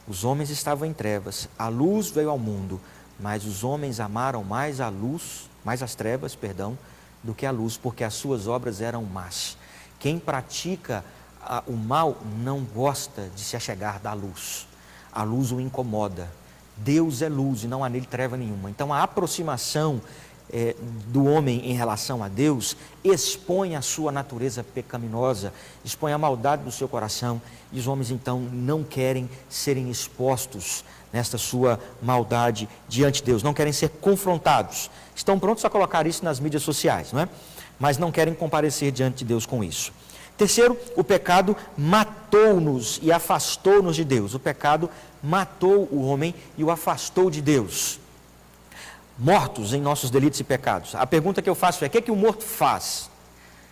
A: os homens estavam em trevas, a luz veio ao mundo, mas os homens amaram mais as trevas, do que a luz, porque as suas obras eram más. Quem pratica o mal não gosta de se achegar da luz. A luz o incomoda. Deus é luz e não há nele treva nenhuma. Então a aproximação do homem em relação a Deus expõe a sua natureza pecaminosa, expõe a maldade do seu coração, e os homens então não querem serem expostos nesta sua maldade diante de Deus, não querem ser confrontados, estão prontos a colocar isso nas mídias sociais, não é? Mas não querem comparecer diante de Deus com isso. Terceiro, o pecado matou-nos e afastou-nos de Deus. O pecado matou o homem e o afastou de Deus. Mortos em nossos delitos e pecados. A pergunta que eu faço é: o que o morto faz?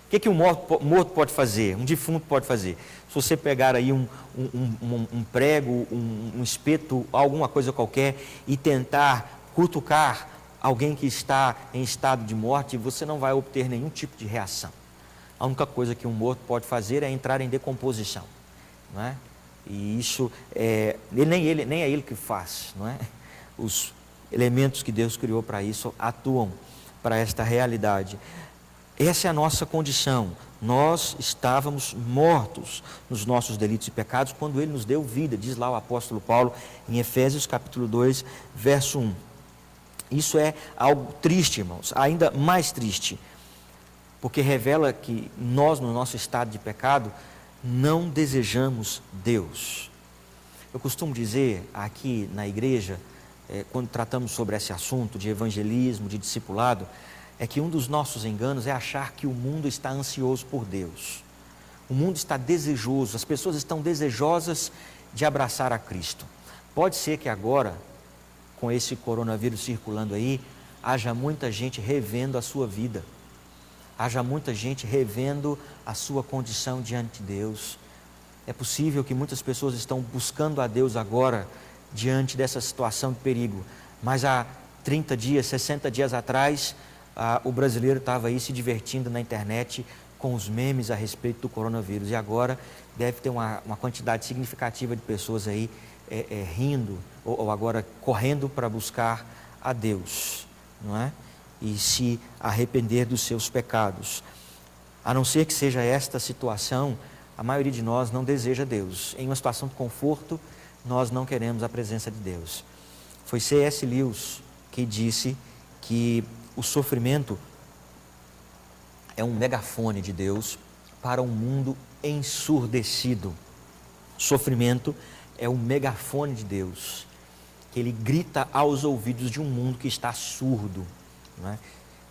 A: O que um morto pode fazer? Um defunto pode fazer? Se você pegar aí um prego, um espeto, alguma coisa qualquer, e tentar cutucar alguém que está em estado de morte, você não vai obter nenhum tipo de reação. A única coisa que um morto pode fazer é entrar em decomposição, não é? E isso nem é ele que faz, não é? Os elementos que Deus criou para isso atuam para esta realidade. Essa é a nossa condição. Nós estávamos mortos nos nossos delitos e pecados quando Ele nos deu vida, diz lá o apóstolo Paulo em Efésios capítulo 2, verso 1. Isso é algo triste, irmãos, ainda mais triste, porque revela que nós, no nosso estado de pecado, não desejamos Deus. Eu costumo dizer aqui na igreja, quando tratamos sobre esse assunto de evangelismo, de discipulado, é que um dos nossos enganos é achar que o mundo está ansioso por Deus. O mundo está desejoso, as pessoas estão desejosas de abraçar a Cristo. Pode ser que agora, com esse coronavírus circulando aí, haja muita gente revendo a sua vida. Haja muita gente revendo a sua condição diante de Deus. É possível que muitas pessoas estão buscando a Deus agora, diante dessa situação de perigo. Mas há 30 dias, 60 dias atrás, o brasileiro estava aí se divertindo na internet com os memes a respeito do coronavírus. E agora deve ter uma quantidade significativa de pessoas aí rindo, ou agora correndo para buscar a Deus, não é? E se arrepender dos seus pecados. A não ser que seja esta situação, a maioria de nós não deseja Deus. Em uma situação de conforto, nós não queremos a presença de Deus. Foi C.S. Lewis que disse que o sofrimento é um megafone de Deus para um mundo ensurdecido. O sofrimento é um megafone de Deus, que Ele grita aos ouvidos de um mundo que está surdo, não é?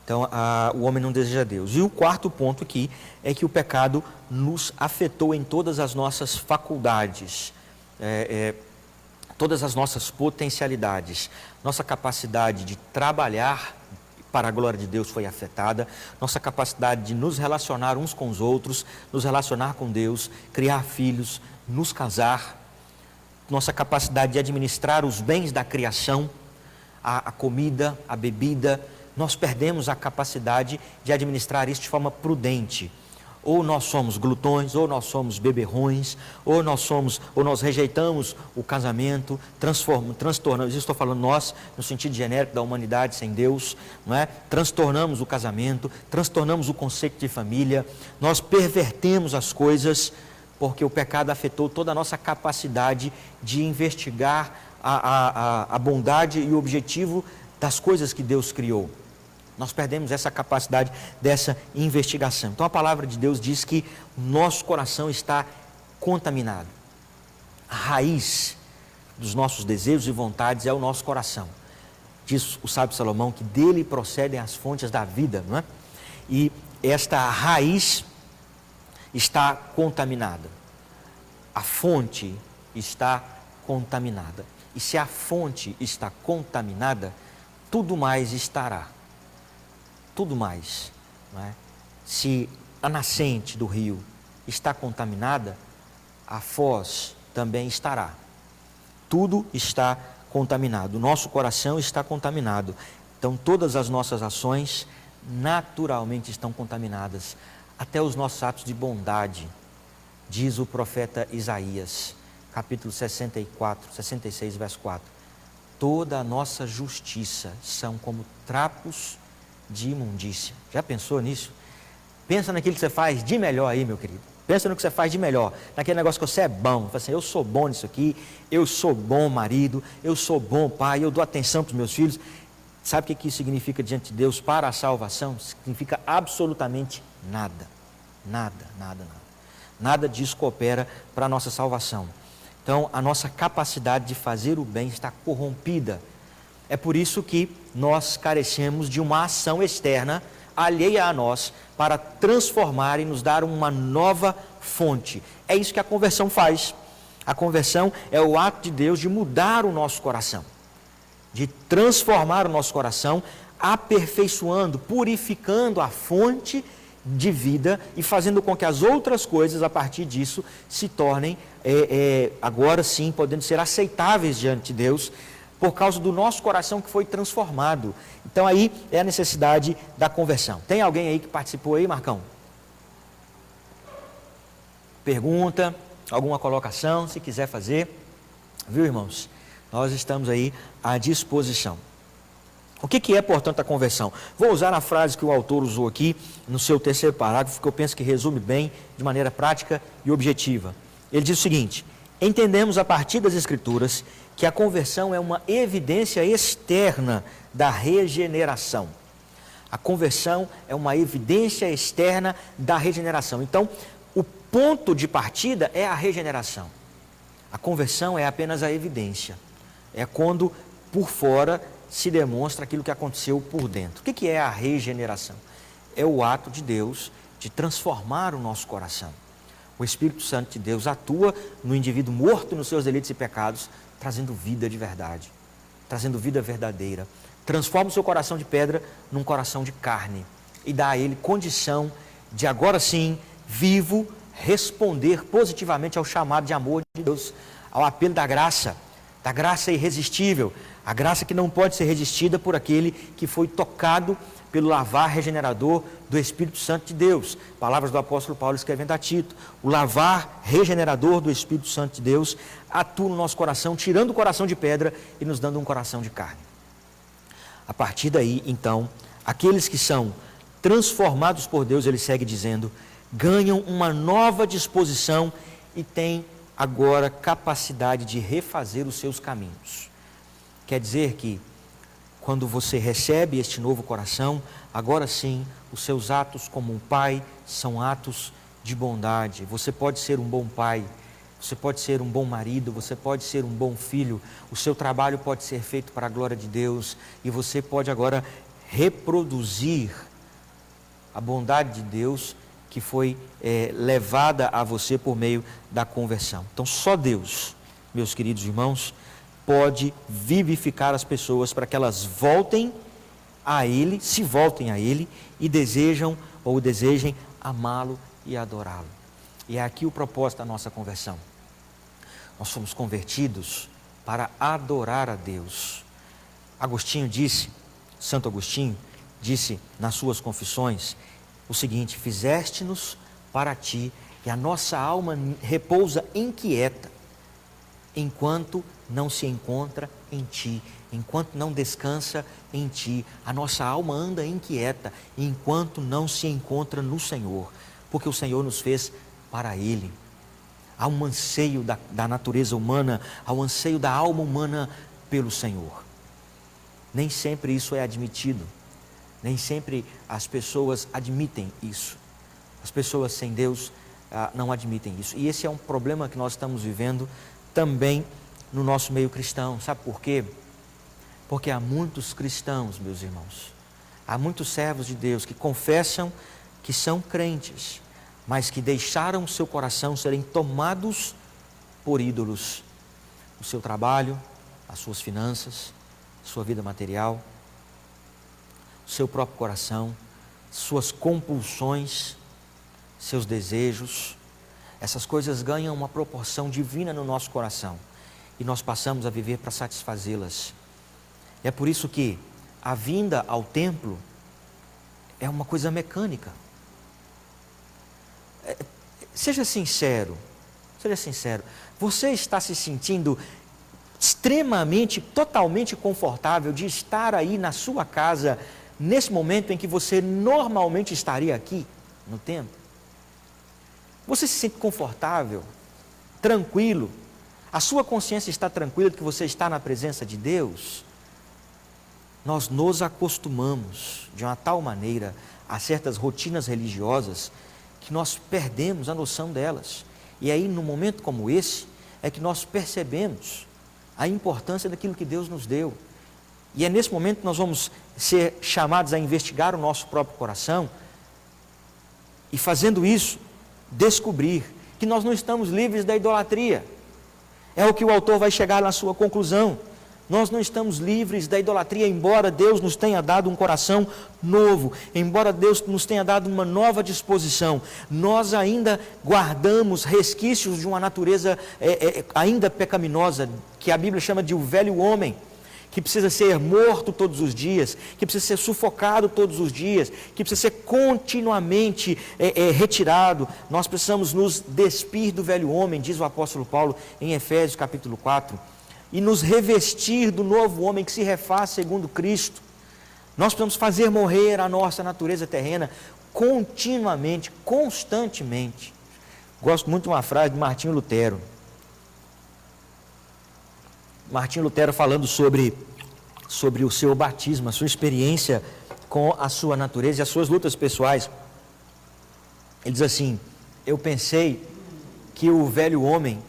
A: Então, o homem não deseja Deus. E o quarto ponto aqui é que o pecado nos afetou em todas as nossas faculdades, todas as nossas potencialidades. Nossa capacidade de trabalhar para a glória de Deus foi afetada. Nossa capacidade de nos relacionar uns com os outros, nos relacionar com Deus, criar filhos, nos casar. Nossa capacidade de administrar os bens da criação, a comida, a bebida. Nós perdemos a capacidade de administrar isso de forma prudente. Ou nós somos glutões, ou nós somos beberrões, ou nós rejeitamos o casamento, transtornamos, isso estou falando nós, no sentido genérico da humanidade sem Deus, não é? Transtornamos o casamento, transtornamos o conceito de família, nós pervertemos as coisas, porque o pecado afetou toda a nossa capacidade de investigar a bondade e o objetivo das coisas que Deus criou. Nós perdemos essa capacidade dessa investigação. Então a palavra de Deus diz que o nosso coração está contaminado. A raiz dos nossos desejos e vontades é o nosso coração. Diz o sábio Salomão que dele procedem as fontes da vida, não é? E esta raiz está contaminada. A fonte está contaminada. E se a fonte está contaminada, tudo mais estará. Tudo mais, não é? Se a nascente do rio está contaminada, a foz também estará. Tudo está contaminado. O nosso coração está contaminado. Então todas as nossas ações naturalmente estão contaminadas. Até os nossos atos de bondade, diz o profeta Isaías, capítulo 66, verso 4. Toda a nossa justiça são como trapos de imundícia. Já pensou nisso? Pensa naquilo que você faz de melhor aí, meu querido. Pensa no que você faz de melhor, naquele negócio que você é bom. Fala assim, eu sou bom nisso aqui, eu sou bom marido, eu sou bom pai, eu dou atenção para os meus filhos. Sabe o que isso significa diante de Deus para a salvação? Significa absolutamente nada. Nada, nada, nada. Nada disso coopera para a nossa salvação. Então, a nossa capacidade de fazer o bem está corrompida. É por isso que nós carecemos de uma ação externa, alheia a nós, para transformar e nos dar uma nova fonte. É isso que a conversão faz. A conversão é o ato de Deus de mudar o nosso coração, de transformar o nosso coração, aperfeiçoando, purificando a fonte de vida e fazendo com que as outras coisas, a partir disso, se tornem, agora sim, podendo ser aceitáveis diante de Deus, por causa do nosso coração que foi transformado. Então aí é a necessidade da conversão. Tem alguém aí que participou aí, Marcão? Pergunta, alguma colocação, se quiser fazer. Viu, irmãos? Nós estamos aí à disposição. O que é, portanto, a conversão? Vou usar a frase que o autor usou aqui no seu terceiro parágrafo, que eu penso que resume bem, de maneira prática e objetiva. Ele diz o seguinte: entendemos a partir das Escrituras que a conversão é uma evidência externa da regeneração. A conversão é uma evidência externa da regeneração. Então, o ponto de partida é a regeneração. A conversão é apenas a evidência. É quando, por fora, se demonstra aquilo que aconteceu por dentro. O que é a regeneração? É o ato de Deus de transformar o nosso coração. O Espírito Santo de Deus atua no indivíduo morto nos seus delitos e pecados, trazendo vida de verdade, trazendo vida verdadeira. Transforma o seu coração de pedra num coração de carne e dá a ele condição de agora sim, vivo, responder positivamente ao chamado de amor de Deus, ao apelo da graça irresistível, a graça que não pode ser resistida por aquele que foi tocado pelo lavar regenerador do Espírito Santo de Deus. Palavras do apóstolo Paulo escrevendo a Tito. O lavar regenerador do Espírito Santo de Deus atua no nosso coração, tirando o coração de pedra e nos dando um coração de carne. A partir daí, então, aqueles que são transformados por Deus, ele segue dizendo, ganham uma nova disposição e têm agora capacidade de refazer os seus caminhos. Quer dizer que quando você recebe este novo coração, agora sim, os seus atos como um pai são atos de bondade. Você pode ser um bom pai, você pode ser um bom marido, você pode ser um bom filho, o seu trabalho pode ser feito para a glória de Deus e você pode agora reproduzir a bondade de Deus que foi levada a você por meio da conversão. Então só Deus, meus queridos irmãos, pode vivificar as pessoas para que elas voltem a Ele, se voltem a Ele e desejem amá-lo e adorá-lo. E é aqui o propósito da nossa conversão. Nós somos convertidos para adorar a Deus. Santo Agostinho disse nas suas confissões o seguinte: fizeste-nos para ti, e a nossa alma repousa inquieta, enquanto não se encontra em ti, enquanto não descansa em ti. A nossa alma anda inquieta, enquanto não se encontra no Senhor, porque o Senhor nos fez para Ele. Há um anseio da natureza humana, há um anseio da alma humana pelo Senhor. Nem sempre isso é admitido, nem sempre as pessoas admitem isso. As pessoas sem Deus não admitem isso. E esse é um problema que nós estamos vivendo também no nosso meio cristão. Sabe por quê? Porque há muitos cristãos, meus irmãos, há muitos servos de Deus que confessam que são crentes, mas que deixaram o seu coração serem tomados por ídolos. O seu trabalho, as suas finanças, sua vida material, o seu próprio coração, suas compulsões, seus desejos. Essas coisas ganham uma proporção divina no nosso coração e nós passamos a viver para satisfazê-las. É por isso que a vinda ao templo é uma coisa mecânica. Seja sincero, você está se sentindo extremamente, totalmente confortável de estar aí na sua casa, nesse momento em que você normalmente estaria aqui, no templo? Você se sente confortável, tranquilo? A sua consciência está tranquila de que você está na presença de Deus? Nós nos acostumamos de uma tal maneira a certas rotinas religiosas que nós perdemos a noção delas. E aí, num momento como esse, é que nós percebemos a importância daquilo que Deus nos deu. E é nesse momento que nós vamos ser chamados a investigar o nosso próprio coração e, fazendo isso, descobrir que nós não estamos livres da idolatria. É o que o autor vai chegar na sua conclusão. Nós não estamos livres da idolatria, embora Deus nos tenha dado um coração novo, embora Deus nos tenha dado uma nova disposição, nós ainda guardamos resquícios de uma natureza ainda pecaminosa, que a Bíblia chama de o velho homem, que precisa ser morto todos os dias, que precisa ser sufocado todos os dias, que precisa ser continuamente retirado. Nós precisamos nos despir do velho homem, diz o apóstolo Paulo em Efésios capítulo 4, e nos revestir do novo homem que se refaz segundo Cristo. Nós precisamos fazer morrer a nossa natureza terrena continuamente, constantemente. Gosto muito de uma frase de Martinho Lutero. Martinho Lutero falando sobre o seu batismo, a sua experiência com a sua natureza e as suas lutas pessoais. Ele diz assim: eu pensei que o velho homem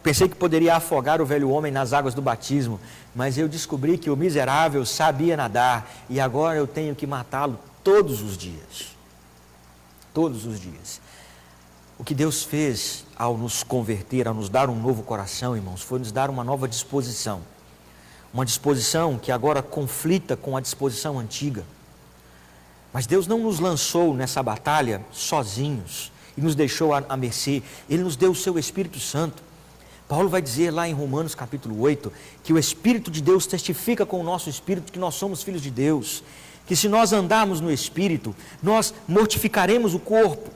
A: pensei que poderia afogar o velho homem nas águas do batismo, mas eu descobri que o miserável sabia nadar e agora eu tenho que matá-lo todos os dias. Todos os dias. O que Deus fez ao nos converter, ao nos dar um novo coração, irmãos, foi nos dar uma nova disposição. Uma disposição que agora conflita com a disposição antiga. Mas Deus não nos lançou nessa batalha sozinhos e nos deixou à mercê. Ele nos deu o seu Espírito Santo. Paulo vai dizer lá em Romanos capítulo 8, que o Espírito de Deus testifica com o nosso Espírito que nós somos filhos de Deus, que se nós andarmos no Espírito, nós mortificaremos o corpo,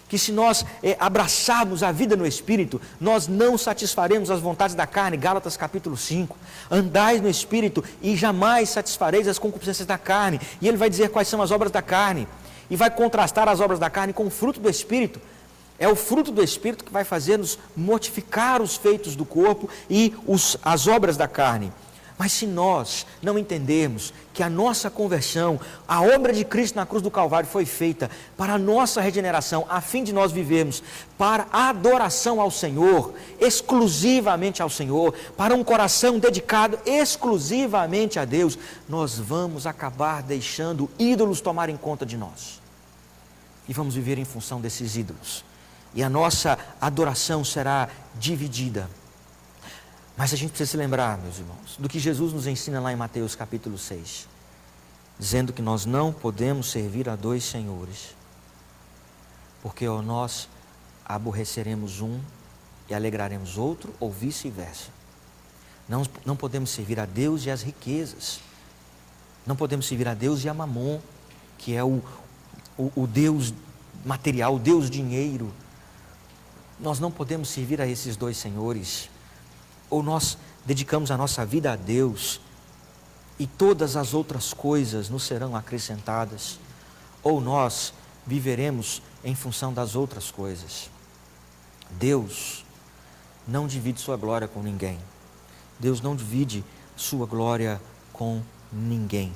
A: que se nós abraçarmos a vida no Espírito, nós não satisfaremos as vontades da carne, Gálatas capítulo 5, andais no Espírito e jamais satisfareis as concupiscências da carne, e ele vai dizer quais são as obras da carne, e vai contrastar as obras da carne com o fruto do Espírito. É o fruto do Espírito que vai fazer-nos mortificar os feitos do corpo e as obras da carne. Mas se nós não entendermos que a nossa conversão, a obra de Cristo na cruz do Calvário foi feita para a nossa regeneração, a fim de nós vivermos para a adoração ao Senhor, exclusivamente ao Senhor, para um coração dedicado exclusivamente a Deus, nós vamos acabar deixando ídolos tomarem conta de nós. E vamos viver em função desses ídolos. E a nossa adoração será dividida. Mas a gente precisa se lembrar, meus irmãos, do que Jesus nos ensina lá em Mateus capítulo 6, dizendo que nós não podemos servir a dois senhores, porque ou nós aborreceremos um e alegraremos outro, ou vice-versa. Não podemos servir a Deus e as riquezas, não podemos servir a Deus e a Mamon, que é o Deus material, o Deus dinheiro. Nós não podemos servir a esses dois senhores. Ou nós dedicamos a nossa vida a Deus e todas as outras coisas nos serão acrescentadas, ou nós viveremos em função das outras coisas. Deus não divide sua glória com ninguém. Deus não divide sua glória com ninguém.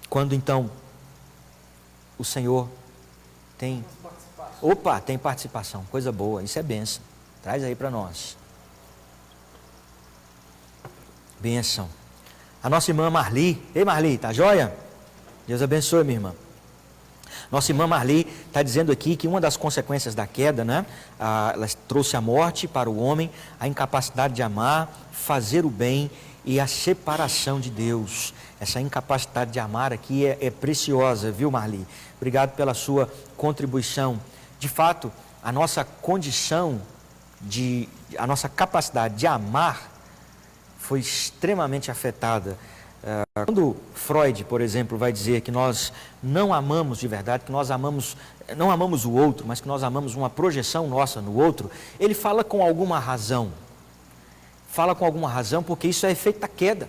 A: Quando então o Senhor tem... Opa, tem participação, coisa boa, isso é bênção. Traz aí para nós. Bênção. A nossa irmã Marli. Ei Marli, tá joia? Deus abençoe, minha irmã. Nossa irmã Marli está dizendo aqui que uma das consequências da queda, né? Ela trouxe a morte para o homem, a incapacidade de amar, fazer o bem e a separação de Deus. Essa incapacidade de amar aqui é preciosa, viu Marli? Obrigado pela sua contribuição. De fato, a nossa condição, a nossa capacidade de amar foi extremamente afetada. Quando Freud, por exemplo, vai dizer que nós não amamos de verdade, que nós não amamos o outro, mas que nós amamos uma projeção nossa no outro, ele fala com alguma razão. Fala com alguma razão porque isso é efeito da queda.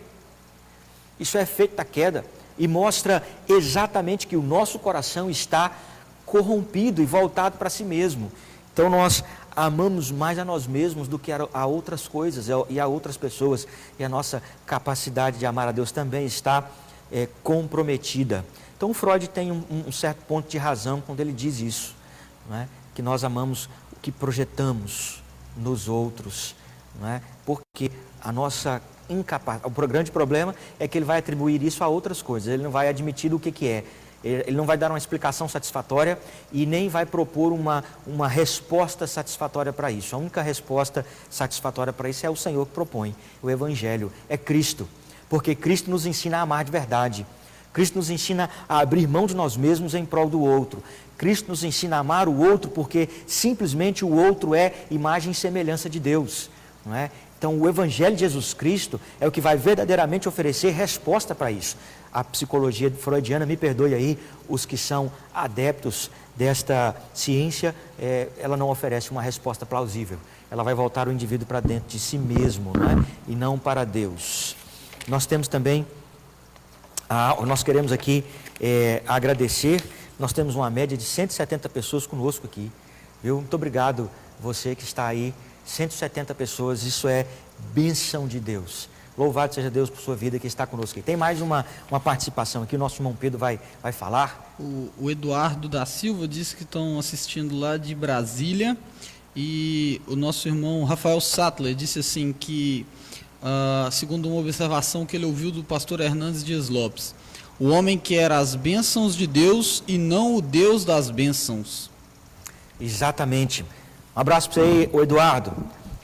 A: Isso é efeito da queda e mostra exatamente que o nosso coração está corrompido e voltado para si mesmo. Então nós amamos mais a nós mesmos do que a outras coisas e a outras pessoas. E a nossa capacidade de amar a Deus também está comprometida. Então Freud tem um certo ponto de razão quando ele diz isso, não é? Que nós amamos o que projetamos nos outros, não é? Porque a nossa incapacidade, o grande problema é que ele vai atribuir isso a outras coisas, ele não vai admitir o que é. Ele não vai dar uma explicação satisfatória e nem vai propor uma resposta satisfatória para isso. A única resposta satisfatória para isso é o Senhor que propõe. O Evangelho é Cristo, porque Cristo nos ensina a amar de verdade. Cristo nos ensina a abrir mão de nós mesmos em prol do outro. Cristo nos ensina a amar o outro porque simplesmente o outro é imagem e semelhança de Deus, não é? Então o Evangelho de Jesus Cristo é o que vai verdadeiramente oferecer resposta para isso. A psicologia freudiana, me perdoe aí, os que são adeptos desta ciência, ela não oferece uma resposta plausível. Ela vai voltar o indivíduo para dentro de si mesmo, né? E não para Deus. Nós temos também, nós queremos aqui agradecer, nós temos uma média de 170 pessoas conosco aqui, viu? Muito obrigado você que está aí, 170 pessoas, isso é bênção de Deus. Louvado seja Deus por sua vida que está conosco aqui. Tem mais uma participação aqui, o nosso irmão Pedro vai falar.
C: O Eduardo da Silva disse que estão assistindo lá de Brasília, e o nosso irmão Rafael Sattler disse assim que, segundo uma observação que ele ouviu do pastor Hernandes Dias Lopes, o homem quer as bênçãos de Deus e não o Deus das bênçãos.
A: Exatamente. Um abraço para você aí, o Eduardo.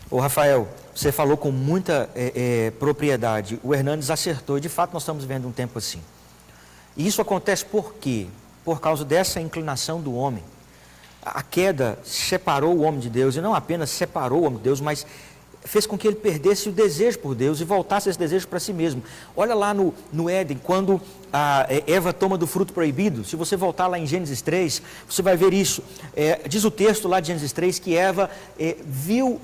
A: O Rafael, você falou com muita propriedade. O Hernandes acertou e de fato nós estamos vivendo um tempo assim. E isso acontece por quê? Por causa dessa inclinação do homem. A queda separou o homem de Deus, e não apenas separou o homem de Deus, mas fez com que ele perdesse o desejo por Deus e voltasse esse desejo para si mesmo. Olha lá no Éden, quando Eva toma do fruto proibido, se você voltar lá em Gênesis 3, você vai ver isso. Diz o texto lá de Gênesis 3 que Eva viu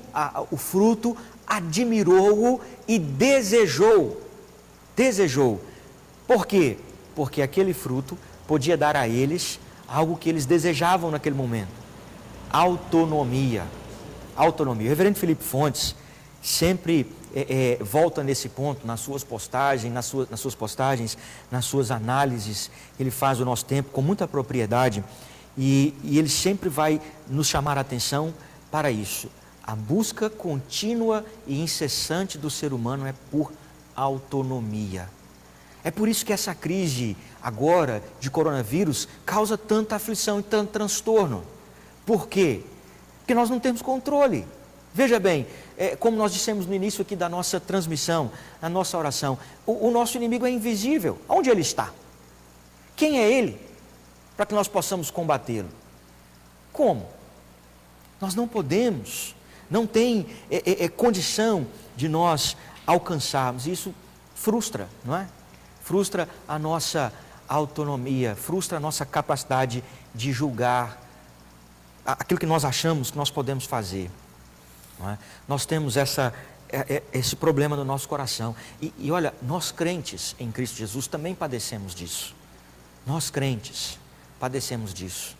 A: o fruto, admirou-o e desejou. Por quê? Porque aquele fruto podia dar a eles algo que eles desejavam naquele momento. Autonomia. O reverendo Felipe Fontes sempre volta nesse ponto, nas suas postagens, nas suas análises. Ele faz o nosso tempo com muita propriedade e ele sempre vai nos chamar a atenção para isso. A busca contínua e incessante do ser humano é por autonomia. É por isso que essa crise agora de coronavírus causa tanta aflição e tanto transtorno. Por quê? Porque nós não temos controle. Veja bem, como nós dissemos no início aqui da nossa transmissão, na nossa oração, o nosso inimigo é invisível. Onde ele está? Quem é ele? Para que nós possamos combatê-lo. Como? Nós não podemos, não tem condição de nós alcançarmos. Isso frustra, não é? Frustra a nossa autonomia, frustra a nossa capacidade de julgar aquilo que nós achamos que nós podemos fazer. Não é? Nós temos esse problema no nosso coração. E olha, nós crentes em Cristo Jesus também padecemos disso. Nós crentes padecemos disso,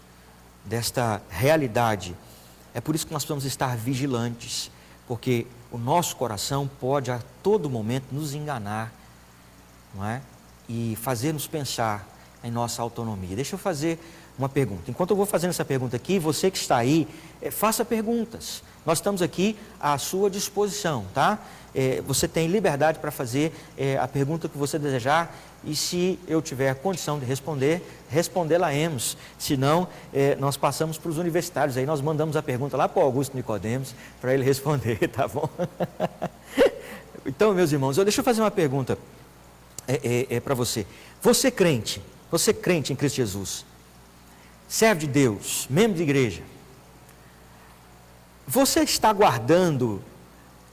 A: desta realidade. É por isso que nós precisamos estar vigilantes, porque o nosso coração pode a todo momento nos enganar, não é? E fazer-nos pensar em nossa autonomia. Deixa eu fazer uma pergunta. Enquanto eu vou fazendo essa pergunta aqui, você que está aí, faça perguntas. Nós estamos aqui à sua disposição, tá? Você tem liberdade para fazer a pergunta que você desejar, e se eu tiver condição de respondê-la-emos. Se não, nós passamos para os universitários, aí nós mandamos a pergunta lá para o Augusto Nicodemos, para ele responder, tá bom? Então, meus irmãos, deixa eu fazer uma pergunta para você. Você crente em Cristo Jesus, serve de Deus, membro de igreja, você está guardando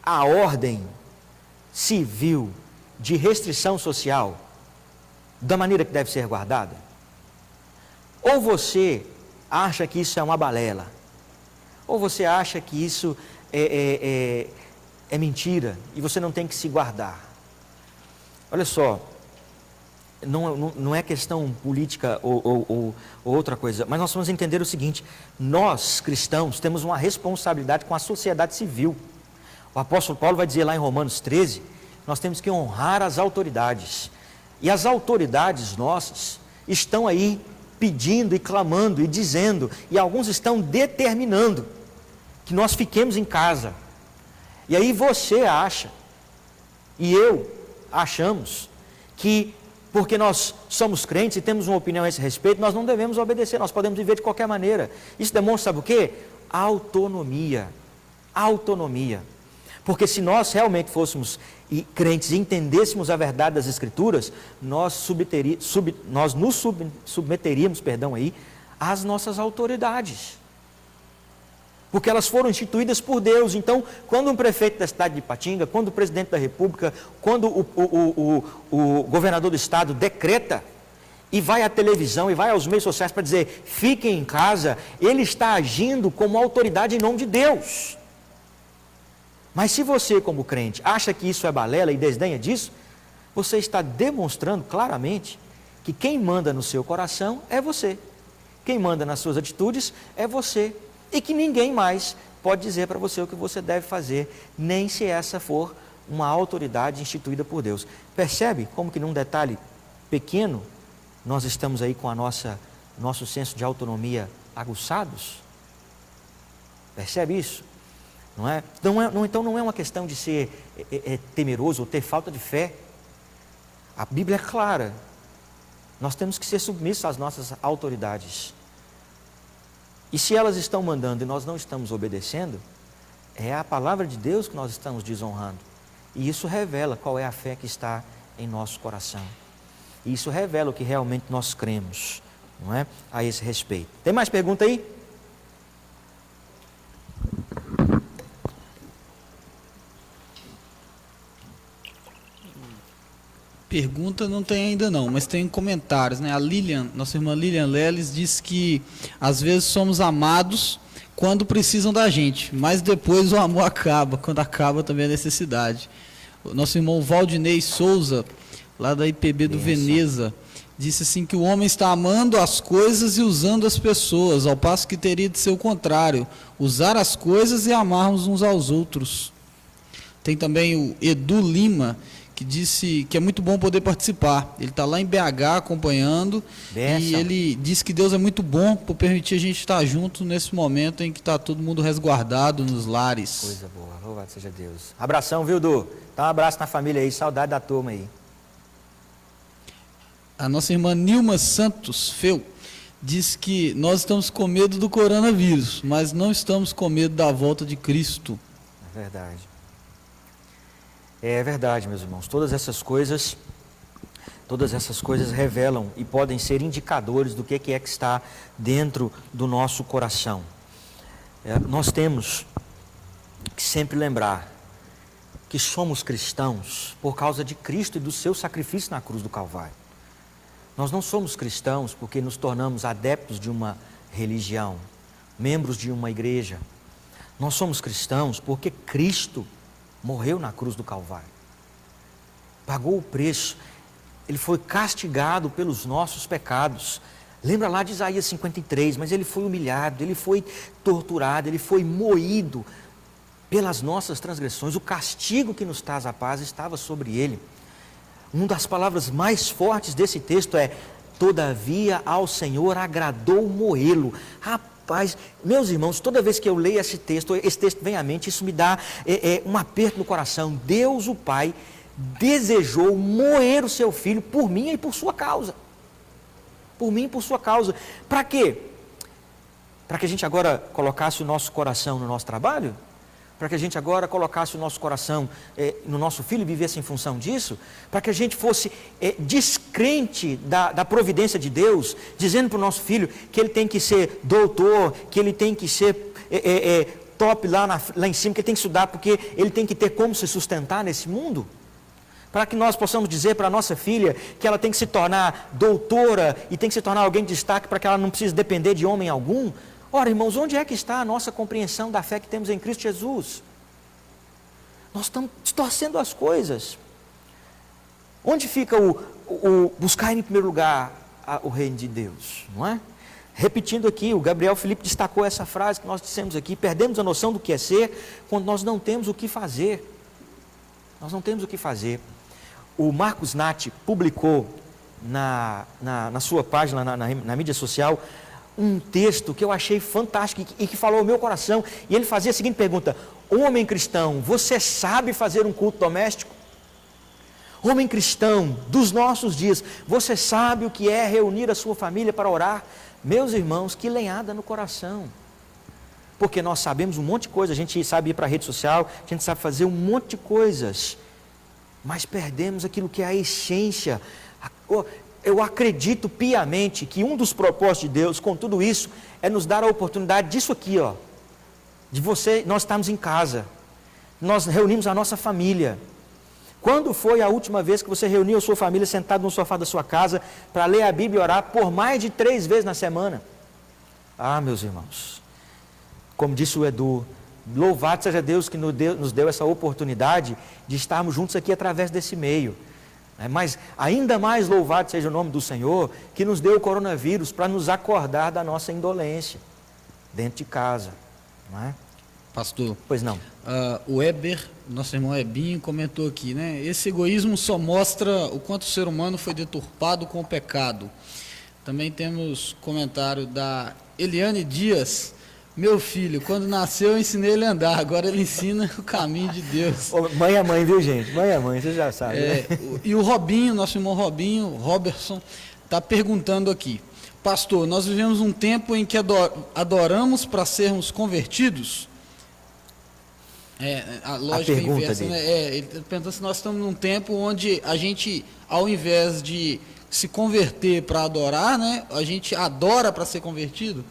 A: a ordem civil de restrição social da maneira que deve ser guardada? Ou você acha que isso é uma balela? Ou você acha que isso é mentira e você não tem que se guardar? Olha só, não é questão política ou outra coisa, mas nós vamos entender o seguinte: nós, cristãos, temos uma responsabilidade com a sociedade civil. O apóstolo Paulo vai dizer lá em Romanos 13, nós temos que honrar as autoridades. E as autoridades nossas estão aí pedindo e clamando e dizendo, e alguns estão determinando que nós fiquemos em casa. E aí você acha, e eu achamos, que porque nós somos crentes e temos uma opinião a esse respeito, nós não devemos obedecer, nós podemos viver de qualquer maneira. Isso demonstra, sabe o quê? Autonomia. Autonomia. Porque se nós realmente fôssemos crentes e entendêssemos a verdade das Escrituras, nós nos submeteríamos às nossas autoridades. Porque elas foram instituídas por Deus. Então, quando um prefeito da cidade de Ipatinga, quando o presidente da República, quando o governador do estado decreta e vai à televisão e vai aos meios sociais para dizer, fiquem em casa, ele está agindo como autoridade em nome de Deus. Mas se você, como crente, acha que isso é balela e desdenha disso, você está demonstrando claramente que quem manda no seu coração é você. Quem manda nas suas atitudes é você. E que ninguém mais pode dizer para você o que você deve fazer, nem se essa for uma autoridade instituída por Deus. Percebe como que num detalhe pequeno, nós estamos aí com nosso senso de autonomia aguçados? Percebe isso? Não é? Então não é uma questão de ser temeroso ou ter falta de fé. A Bíblia é clara. Nós temos que ser submissos às nossas autoridades. E se elas estão mandando e nós não estamos obedecendo, é a palavra de Deus que nós estamos desonrando. E isso revela qual é a fé que está em nosso coração. E isso revela o que realmente nós cremos, não é? A esse respeito. Tem mais pergunta aí?
C: Pergunta não tem ainda não, mas tem comentários, né? A Lilian, nossa irmã Lilian Leles, diz que às vezes somos amados quando precisam da gente, mas depois o amor acaba, quando acaba também a necessidade. O nosso irmão Valdinei Souza, lá da IPB do Veneza, disse assim que o homem está amando as coisas e usando as pessoas, ao passo que teria de ser o contrário, usar as coisas e amarmos uns aos outros. Tem também o Edu Lima, que disse que é muito bom poder participar. Ele está lá em BH acompanhando. E ele disse que Deus é muito bom por permitir a gente estar junto nesse momento em que está todo mundo resguardado nos lares.
A: Coisa boa, louvado seja Deus. Abração, viu, Du? Dá um abraço na família aí, saudade da turma aí.
C: A nossa irmã Nilma Santos Feu diz que nós estamos com medo do coronavírus, mas não estamos com medo da volta de Cristo.
A: É verdade. É verdade, meus irmãos. Todas essas coisas revelam e podem ser indicadores do que é que está dentro do nosso coração. Nós temos que sempre lembrar que somos cristãos por causa de Cristo e do seu sacrifício na cruz do Calvário. Nós não somos cristãos porque nos tornamos adeptos de uma religião, membros de uma igreja. Nós somos cristãos porque Cristo morreu na cruz do Calvário. Pagou o preço. Ele foi castigado pelos nossos pecados. Lembra lá de Isaías 53, mas ele foi humilhado, ele foi torturado, ele foi moído pelas nossas transgressões. O castigo que nos traz a paz estava sobre ele. Uma das palavras mais fortes desse texto é: todavia ao Senhor agradou moê-lo. Rapaz, meus irmãos, toda vez que eu leio esse texto vem à mente, isso me dá um aperto no coração. Deus, o Pai, desejou moer o seu filho por mim e por sua causa. Por mim e por sua causa. Para quê? Para que a gente agora colocasse o nosso coração no nosso trabalho? Para que a gente agora colocasse o nosso coração no nosso filho e vivesse em função disso? Para que a gente fosse descrente da providência de Deus, dizendo para o nosso filho que ele tem que ser doutor, que ele tem que ser top lá em cima, que ele tem que estudar porque ele tem que ter como se sustentar nesse mundo? Para que nós possamos dizer para a nossa filha que ela tem que se tornar doutora e tem que se tornar alguém de destaque para que ela não precise depender de homem algum? Ora, irmãos, onde é que está a nossa compreensão da fé que temos em Cristo Jesus? Nós estamos distorcendo as coisas. Onde fica o buscar em primeiro lugar o reino de Deus, não é? Repetindo aqui, o Gabriel Felipe destacou essa frase que nós dissemos aqui: perdemos a noção do que é ser quando nós não temos o que fazer. Nós não temos o que fazer. O Marcos Natti publicou na sua página, na mídia social, um texto que eu achei fantástico e que falou ao meu coração. E ele fazia a seguinte pergunta: homem cristão, você sabe fazer um culto doméstico? Homem cristão dos nossos dias, você sabe o que é reunir a sua família para orar? Meus irmãos, que lenhada no coração. Porque nós sabemos um monte de coisa, a gente sabe ir para a rede social, a gente sabe fazer um monte de coisas, mas perdemos aquilo que é a essência. Eu acredito piamente que um dos propósitos de Deus com tudo isso é nos dar a oportunidade disso aqui, ó, de nós estarmos em casa, nós reunimos a nossa família. Quando foi a última vez que você reuniu a sua família sentado no sofá da sua casa para ler a Bíblia e orar por mais de 3 vezes na semana? Ah, meus irmãos, como disse o Edu, louvado seja Deus que nos deu essa oportunidade de estarmos juntos aqui através desse meio. Mas ainda mais louvado seja o nome do Senhor que nos deu o coronavírus para nos acordar da nossa indolência dentro de casa, não é?
C: Pastor,
A: pois não.
C: O Eber, nosso irmão Ebinho, comentou aqui, né? Esse egoísmo só mostra o quanto o ser humano foi deturpado com o pecado. Também temos comentário da Eliane Dias: meu filho, quando nasceu eu ensinei ele a andar, agora ele ensina o caminho de Deus.
A: Mãe é mãe, viu, gente? Mãe é mãe, você já sabe. Né?
C: E o Robinho, nosso irmão Robinho, Robertson, está perguntando aqui: pastor, nós vivemos um tempo em que adoramos para sermos convertidos? A lógica é inversa, né? Ele está perguntando se nós estamos num tempo onde a gente, ao invés de se converter para adorar, né, a gente adora para ser convertido?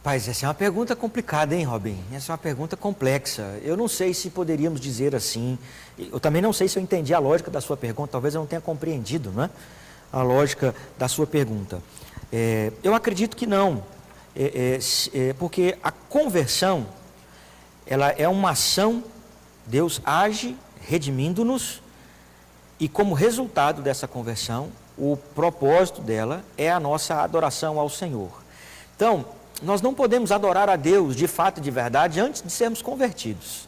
A: Paz, essa é uma pergunta complicada, hein, Robin? Essa é uma pergunta complexa. Eu não sei se poderíamos dizer assim. Eu também não sei se eu entendi a lógica da sua pergunta. Talvez eu não tenha compreendido, né, a lógica da sua pergunta. Eu acredito que não. Porque a conversão, ela é uma ação, Deus age redimindo-nos, e como resultado dessa conversão, o propósito dela é a nossa adoração ao Senhor. Então, nós não podemos adorar a Deus de fato e de verdade antes de sermos convertidos.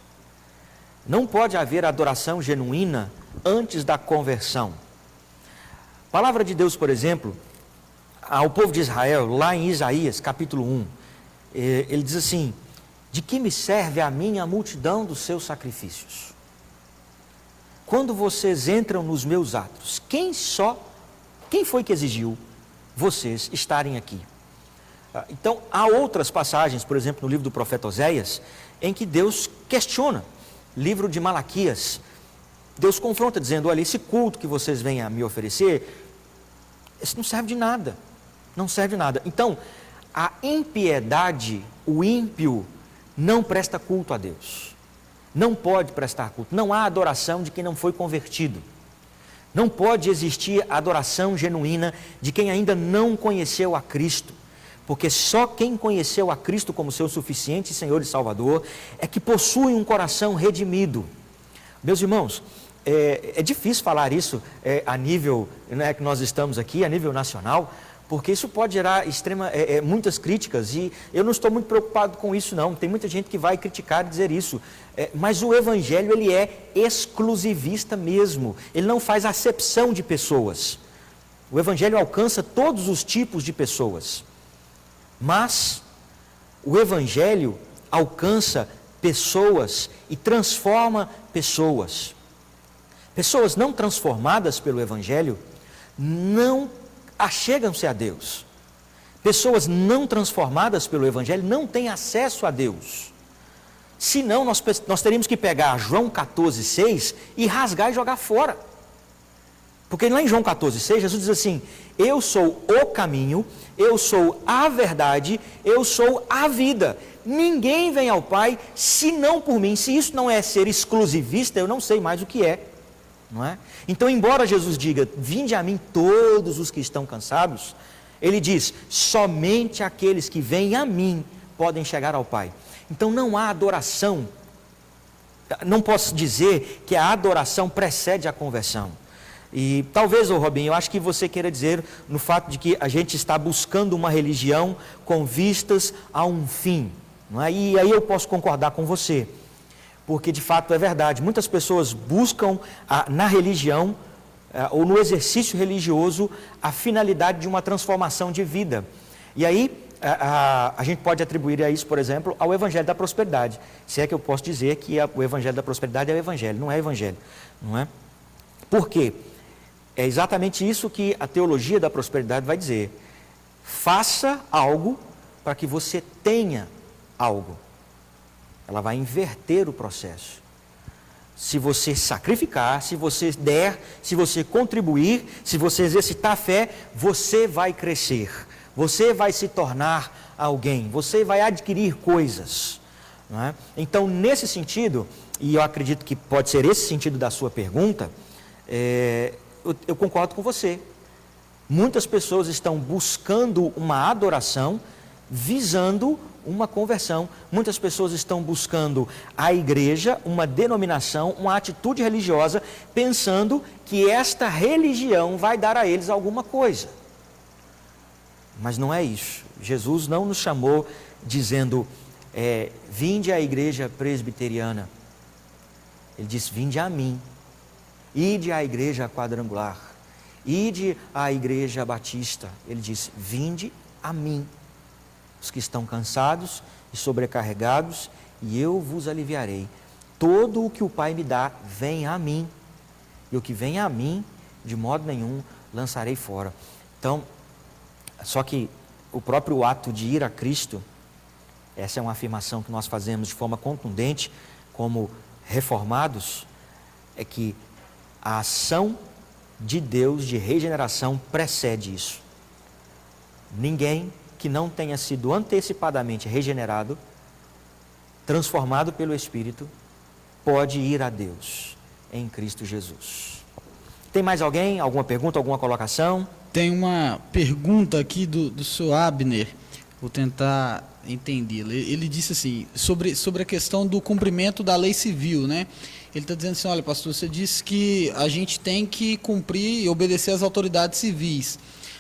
A: Não pode haver adoração genuína antes da conversão. A palavra de Deus, por exemplo, ao povo de Israel, lá em Isaías, capítulo 1, ele diz assim: de que me serve a mim a multidão dos seus sacrifícios? Quando vocês entram nos meus atos, quem foi que exigiu vocês estarem aqui? Então, há outras passagens, por exemplo, no livro do profeta Oséias, em que Deus questiona. Livro de Malaquias, Deus confronta dizendo: olha, esse culto que vocês vêm a me oferecer, esse não serve de nada, não serve de nada. Então, a impiedade, o ímpio, não presta culto a Deus, não pode prestar culto, não há adoração de quem não foi convertido. Não pode existir adoração genuína de quem ainda não conheceu a Cristo, porque só quem conheceu a Cristo como seu suficiente Senhor e Salvador é que possui um coração redimido. Meus irmãos, é difícil falar isso a nível, né, que nós estamos aqui, a nível nacional, porque isso pode gerar muitas críticas, e eu não estou muito preocupado com isso não. Tem muita gente que vai criticar e dizer isso, mas o Evangelho ele é exclusivista mesmo, ele não faz acepção de pessoas. O Evangelho alcança todos os tipos de pessoas, mas o Evangelho alcança pessoas e transforma pessoas. Pessoas não transformadas pelo Evangelho não achegam-se a Deus. Pessoas não transformadas pelo Evangelho não têm acesso a Deus. Senão nós teríamos que pegar João 14,6 e rasgar e jogar fora. Porque lá em João 14,6 Jesus diz assim: eu sou o caminho, eu sou a verdade, eu sou a vida. Ninguém vem ao Pai senão por mim. Se isso não é ser exclusivista, eu não sei mais o que é. Não é? Então, embora Jesus diga, vinde a mim todos os que estão cansados, ele diz, somente aqueles que vêm a mim podem chegar ao Pai. Então não há adoração, não posso dizer que a adoração precede a conversão. E talvez, Robinho, eu acho que você queira dizer no fato de que a gente está buscando uma religião com vistas a um fim, não é? E aí eu posso concordar com você. Porque de fato é verdade, muitas pessoas buscam na religião ou no exercício religioso a finalidade de uma transformação de vida. E aí a gente pode atribuir a isso, por exemplo, ao Evangelho da Prosperidade. Se é que eu posso dizer que o Evangelho da Prosperidade é o Evangelho, não é Evangelho, não é? Por quê? É exatamente isso que a teologia da prosperidade vai dizer. Faça algo para que você tenha algo. Ela vai inverter o processo. Se você sacrificar, se você der, se você contribuir, se você exercitar a fé, você vai crescer. Você vai se tornar alguém. Você vai adquirir coisas. Não é? Então, nesse sentido, e eu acredito que pode ser esse sentido da sua pergunta, eu concordo com você. Muitas pessoas estão buscando uma adoração, visando uma conversão. Muitas pessoas estão buscando a igreja, uma denominação, uma atitude religiosa, pensando que esta religião vai dar a eles alguma coisa. Mas não é isso. Jesus não nos chamou dizendo, vinde à igreja presbiteriana. Ele disse, vinde a mim. Ide à igreja quadrangular. Ide à igreja batista. Ele disse, vinde a mim. Os que estão cansados e sobrecarregados, e eu vos aliviarei. Todo o que o Pai me dá, vem a mim. E o que vem a mim, de modo nenhum, lançarei fora. Então, só que o próprio ato de ir a Cristo, essa é uma afirmação que nós fazemos de forma contundente, como reformados, é que a ação de Deus de regeneração precede isso. Ninguém que não tenha sido antecipadamente regenerado, transformado pelo Espírito, pode ir a Deus em Cristo Jesus. Tem mais alguém? Alguma pergunta, alguma colocação?
C: Tem uma pergunta aqui do Sr. Abner, vou tentar entendê-la. Ele disse assim, sobre a questão do cumprimento da lei civil, né? Ele está dizendo assim, olha pastor, você disse que a gente tem que cumprir e obedecer às autoridades civis,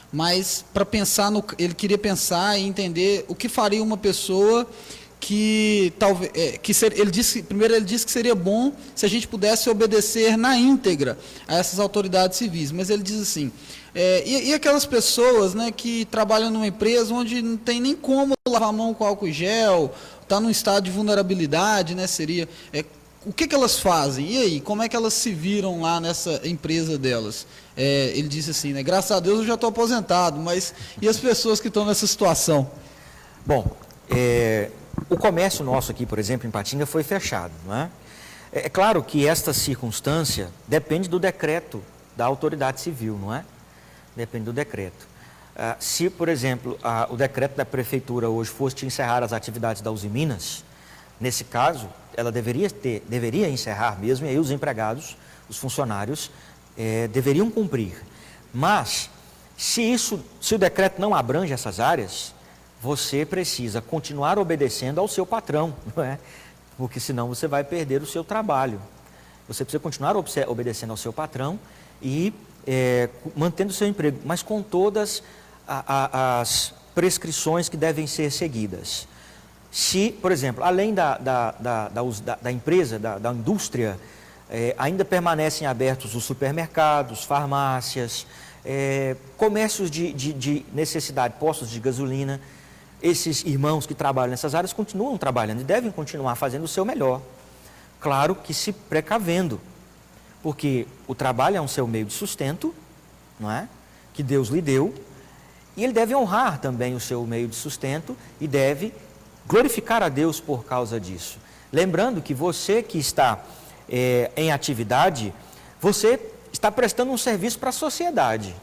C: mas para pensar ele queria pensar e entender o que faria uma pessoa que talvez ele disse que seria bom se a gente pudesse obedecer na íntegra a essas autoridades civis, mas ele diz assim, e aquelas pessoas, né, que trabalham numa empresa onde não tem nem como lavar a mão com álcool gel, está num estado de vulnerabilidade, né, seria o que elas fazem? E aí, como é que elas se viram lá nessa empresa delas? Ele disse assim, né, graças a Deus eu já estou aposentado, mas e as pessoas que estão nessa situação?
A: Bom, o comércio nosso aqui, por exemplo, em Patinga, foi fechado, não é? É claro que esta circunstância depende do decreto da autoridade civil, não é? Depende do decreto. Se, por exemplo, o decreto da prefeitura hoje fosse encerrar as atividades da Uzi Minas, nesse caso, ela deveria encerrar mesmo, e aí os empregados, os funcionários, deveriam cumprir. Mas, se o decreto não abrange essas áreas, você precisa continuar obedecendo ao seu patrão, não é? Porque senão você vai perder o seu trabalho. Você precisa continuar obedecendo ao seu patrão e mantendo o seu emprego, mas com todas as prescrições que devem ser seguidas. Se, por exemplo, além da empresa, da indústria, ainda permanecem abertos os supermercados, farmácias, comércios de necessidade, postos de gasolina, esses irmãos que trabalham nessas áreas continuam trabalhando e devem continuar fazendo o seu melhor. Claro que se precavendo, porque o trabalho é um seu meio de sustento, não é? Que Deus lhe deu, e ele deve honrar também o seu meio de sustento e deve glorificar a Deus por causa disso. Lembrando que você que está em atividade, você está prestando um serviço para a sociedade,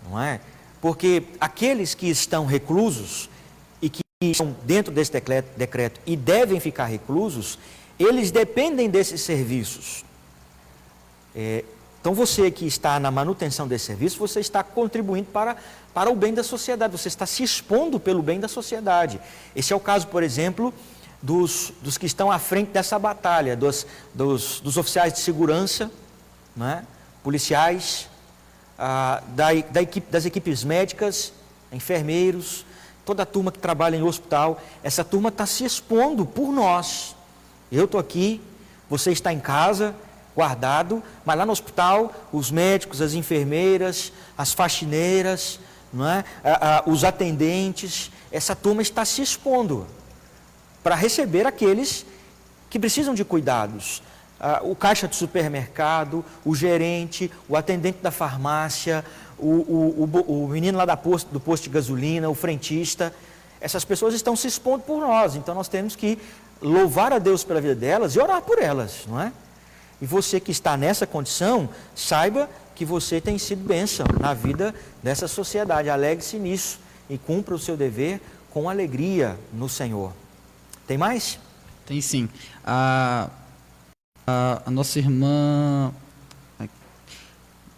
A: não é? Porque aqueles que estão reclusos e que estão dentro desse decreto e devem ficar reclusos, eles dependem desses serviços. Então você que está na manutenção desse serviço, você está contribuindo para o bem da sociedade, você está se expondo pelo bem da sociedade. Esse é o caso, por exemplo, dos que estão à frente dessa batalha, dos oficiais de segurança, não é? Policiais, das equipes médicas, enfermeiros, toda a turma que trabalha em hospital. Essa turma está se expondo por nós. Eu estou aqui, você está em casa, guardado, mas lá no hospital, os médicos, as enfermeiras, as faxineiras, não é? Os atendentes, essa turma está se expondo para receber aqueles que precisam de cuidados. O caixa de supermercado, o gerente, o atendente da farmácia, o menino lá do posto de gasolina, o frentista, essas pessoas estão se expondo por nós, então nós temos que louvar a Deus pela vida delas e orar por elas, não é? E você que está nessa condição, saiba que você tem sido bênção na vida dessa sociedade, alegre-se nisso e cumpra o seu dever com alegria no Senhor. Tem mais?
C: Tem sim.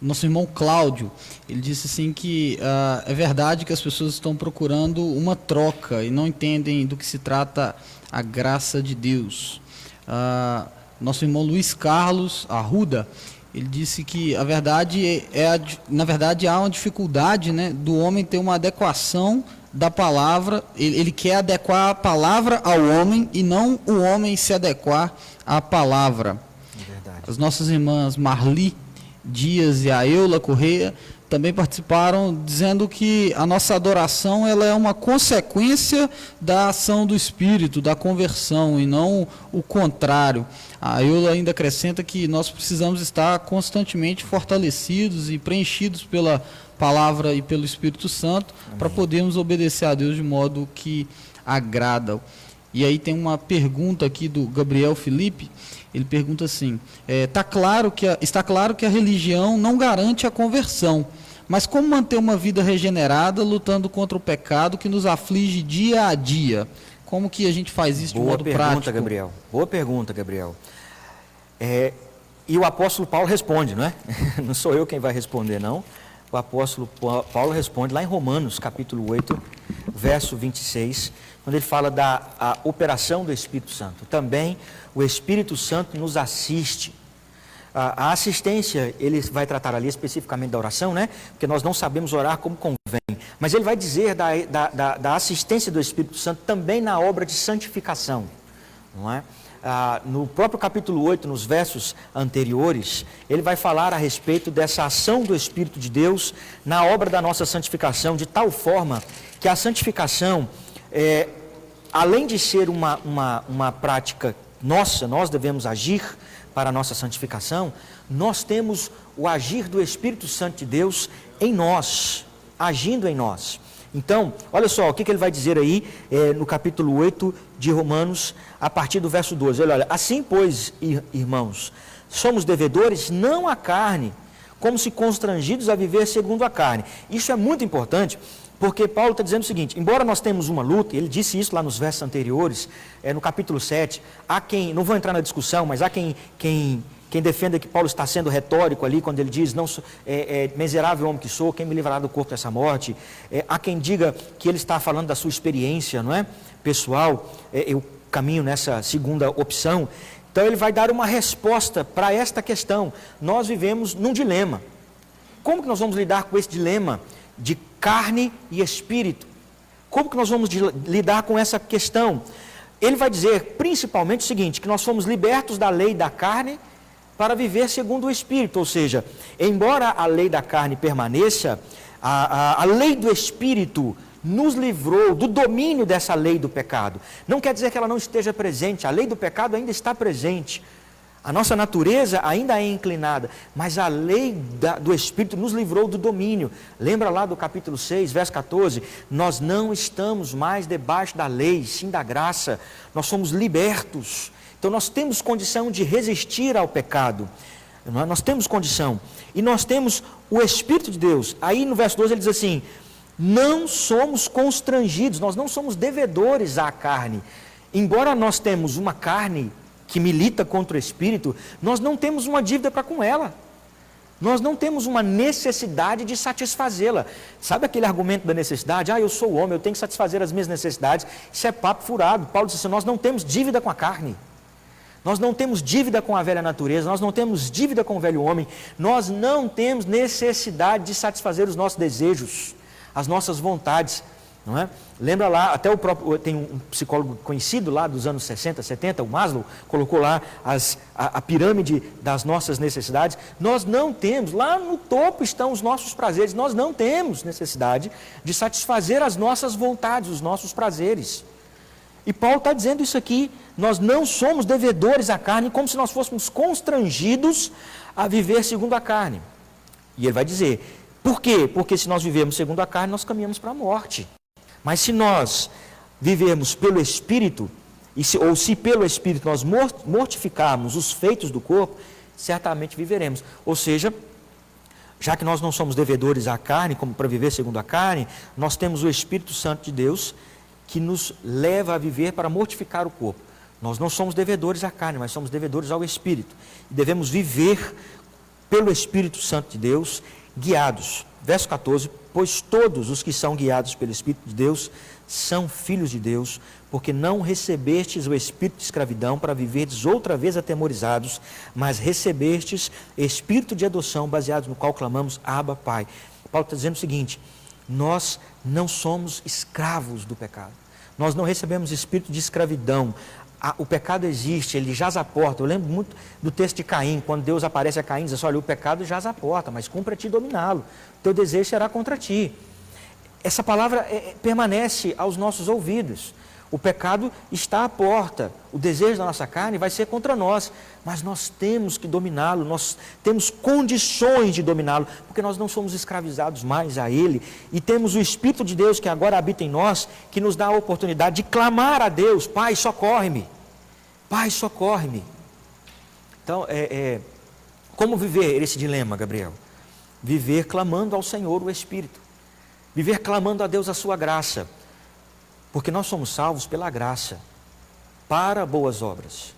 C: Nosso irmão Cláudio, ele disse assim que é verdade que as pessoas estão procurando uma troca e não entendem do que se trata a graça de Deus. Nosso irmão Luiz Carlos Arruda, ele disse que na verdade há uma dificuldade, né, do homem ter uma adequação da palavra, ele quer adequar a palavra ao homem e não o homem se adequar à palavra. É verdade. As nossas irmãs Marli Dias e a Eula Correia também participaram, dizendo que a nossa adoração ela é uma consequência da ação do Espírito, da conversão, e não o contrário. A Eula ainda acrescenta que nós precisamos estar constantemente fortalecidos e preenchidos pela palavra e pelo Espírito Santo, para podermos obedecer a Deus de modo que agrada. E aí tem uma pergunta aqui do Gabriel Felipe. Ele pergunta assim: está claro que a religião não garante a conversão, mas como manter uma vida regenerada lutando contra o pecado que nos aflige dia a dia? Como que a gente faz isso de modo prático?
A: Boa pergunta, Gabriel. E o apóstolo Paulo responde, não é? Não sou eu quem vai responder, não. O apóstolo Paulo responde lá em Romanos, capítulo 8, verso 26, quando ele fala da operação do Espírito Santo. Também o Espírito Santo nos assiste. A assistência, ele vai tratar ali especificamente da oração, né? Porque nós não sabemos orar como convém. Mas ele vai dizer da assistência do Espírito Santo também na obra de santificação, não é? No próprio capítulo 8, nos versos anteriores, ele vai falar a respeito dessa ação do Espírito de Deus na obra da nossa santificação, de tal forma que a santificação, além de ser uma prática nossa, nós devemos agir para a nossa santificação, nós temos o agir do Espírito Santo de Deus em nós, agindo em nós. Então, olha só, o que ele vai dizer aí no capítulo 8 de Romanos, a partir do verso 12. Olha, assim, pois, irmãos, somos devedores não à carne, como se constrangidos a viver segundo a carne. Isso é muito importante, porque Paulo está dizendo o seguinte: embora nós temos uma luta, ele disse isso lá nos versos anteriores, no capítulo 7, há quem, não vou entrar na discussão, mas há quem Quem defenda que Paulo está sendo retórico ali, quando ele diz, não, miserável homem que sou, quem me livrará do corpo dessa morte? Há quem diga que ele está falando da sua experiência, não é? Pessoal, eu caminho nessa segunda opção. Então ele vai dar uma resposta para esta questão. Nós vivemos num dilema. Como que nós vamos lidar com esse dilema de carne e espírito? Como que nós vamos lidar com essa questão? Ele vai dizer principalmente o seguinte, que nós fomos libertos da lei da carne para viver segundo o Espírito, ou seja, embora a lei da carne permaneça, a lei do Espírito nos livrou do domínio dessa lei do pecado. Não quer dizer que ela não esteja presente, a lei do pecado ainda está presente, a nossa natureza ainda é inclinada, mas a lei do Espírito nos livrou do domínio. Lembra lá do capítulo 6, verso 14, nós não estamos mais debaixo da lei, sim da graça, nós somos libertos. Então nós temos condição de resistir ao pecado, nós temos condição, e nós temos o Espírito de Deus. Aí no verso 12 ele diz assim, não somos constrangidos, nós não somos devedores à carne, embora nós temos uma carne que milita contra o Espírito, nós não temos uma dívida para com ela, nós não temos uma necessidade de satisfazê-la. Sabe aquele argumento da necessidade? Eu sou homem, eu tenho que satisfazer as minhas necessidades. Isso é papo furado. Paulo disse assim, nós não temos dívida com a carne. Nós não temos dívida com a velha natureza, nós não temos dívida com o velho homem, nós não temos necessidade de satisfazer os nossos desejos, as nossas vontades, não é? Lembra lá, até tem um psicólogo conhecido lá dos anos 60, 70, o Maslow, colocou lá a pirâmide das nossas necessidades. Nós não temos, lá no topo estão os nossos prazeres, nós não temos necessidade de satisfazer as nossas vontades, os nossos prazeres. E Paulo está dizendo isso aqui, nós não somos devedores à carne, como se nós fôssemos constrangidos a viver segundo a carne. E ele vai dizer, por quê? Porque se nós vivemos segundo a carne, nós caminhamos para a morte. Mas se nós vivermos pelo Espírito, ou se pelo Espírito nós mortificarmos os feitos do corpo, certamente viveremos. Ou seja, já que nós não somos devedores à carne, como para viver segundo a carne, nós temos o Espírito Santo de Deus, que nos leva a viver para mortificar o corpo. Nós não somos devedores à carne, mas somos devedores ao Espírito. E devemos viver pelo Espírito Santo de Deus, guiados. Verso 14, pois todos os que são guiados pelo Espírito de Deus são filhos de Deus, porque não recebestes o espírito de escravidão para viverdes outra vez atemorizados, mas recebestes espírito de adoção, baseados no qual clamamos, Abba, Pai. Paulo está dizendo o seguinte, nós não somos escravos do pecado, nós não recebemos espírito de escravidão. O pecado existe, ele jaz à porta. Eu lembro muito do texto de Caim, quando Deus aparece a Caim e diz assim, olha, o pecado jaz à porta, mas cumpre a ti dominá-lo, teu desejo será contra ti. Essa palavra permanece aos nossos ouvidos. O pecado está à porta, o desejo da nossa carne vai ser contra nós, mas nós temos que dominá-lo, nós temos condições de dominá-lo, porque nós não somos escravizados mais a ele, e temos o Espírito de Deus que agora habita em nós, que nos dá a oportunidade de clamar a Deus, Pai, socorre-me, Pai, socorre-me. Então, como viver esse dilema, Gabriel? Viver clamando ao Senhor o Espírito, viver clamando a Deus a sua graça, porque nós somos salvos pela graça, para boas obras.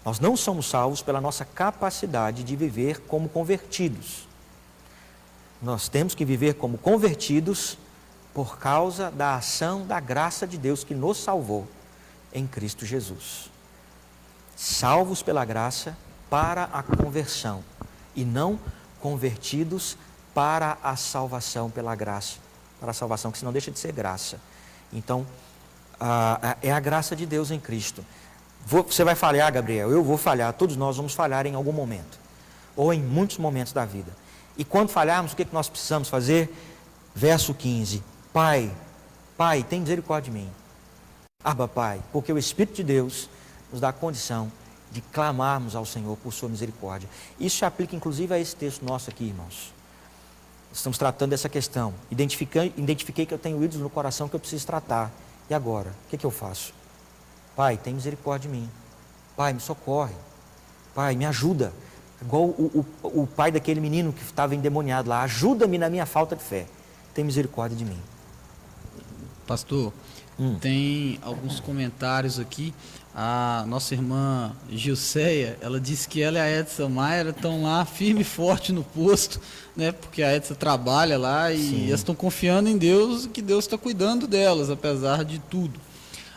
A: Nós não somos salvos pela nossa capacidade de viver como convertidos. Nós temos que viver como convertidos por causa da ação da graça de Deus que nos salvou em Cristo Jesus. Salvos pela graça para a conversão e não convertidos para a salvação pela graça. Para a salvação que senão deixa de ser graça. Então, é a graça de Deus em Cristo. Você vai falhar, Gabriel, eu vou falhar, todos nós vamos falhar em algum momento, ou em muitos momentos da vida. E quando falharmos, o que nós precisamos fazer? Verso 15, Pai, tem misericórdia de mim. Abba, Pai, porque o Espírito de Deus nos dá a condição de clamarmos ao Senhor por sua misericórdia. Isso se aplica inclusive a esse texto nosso aqui, irmãos. Estamos tratando dessa questão. Identifiquei que eu tenho ídolos no coração que eu preciso tratar. E agora? O que eu faço? Pai, tem misericórdia de mim. Pai, me socorre. Pai, me ajuda. Igual o pai daquele menino que estava endemoniado lá. Ajuda-me na minha falta de fé. Tem misericórdia de mim.
C: Pastor, Tem alguns comentários aqui. A nossa irmã Gilceia, ela disse que ela e a Edsa Maia estão lá firme e forte no posto, né? Porque a Edsa trabalha lá e elas estão confiando em Deus, que Deus está cuidando delas, apesar de tudo.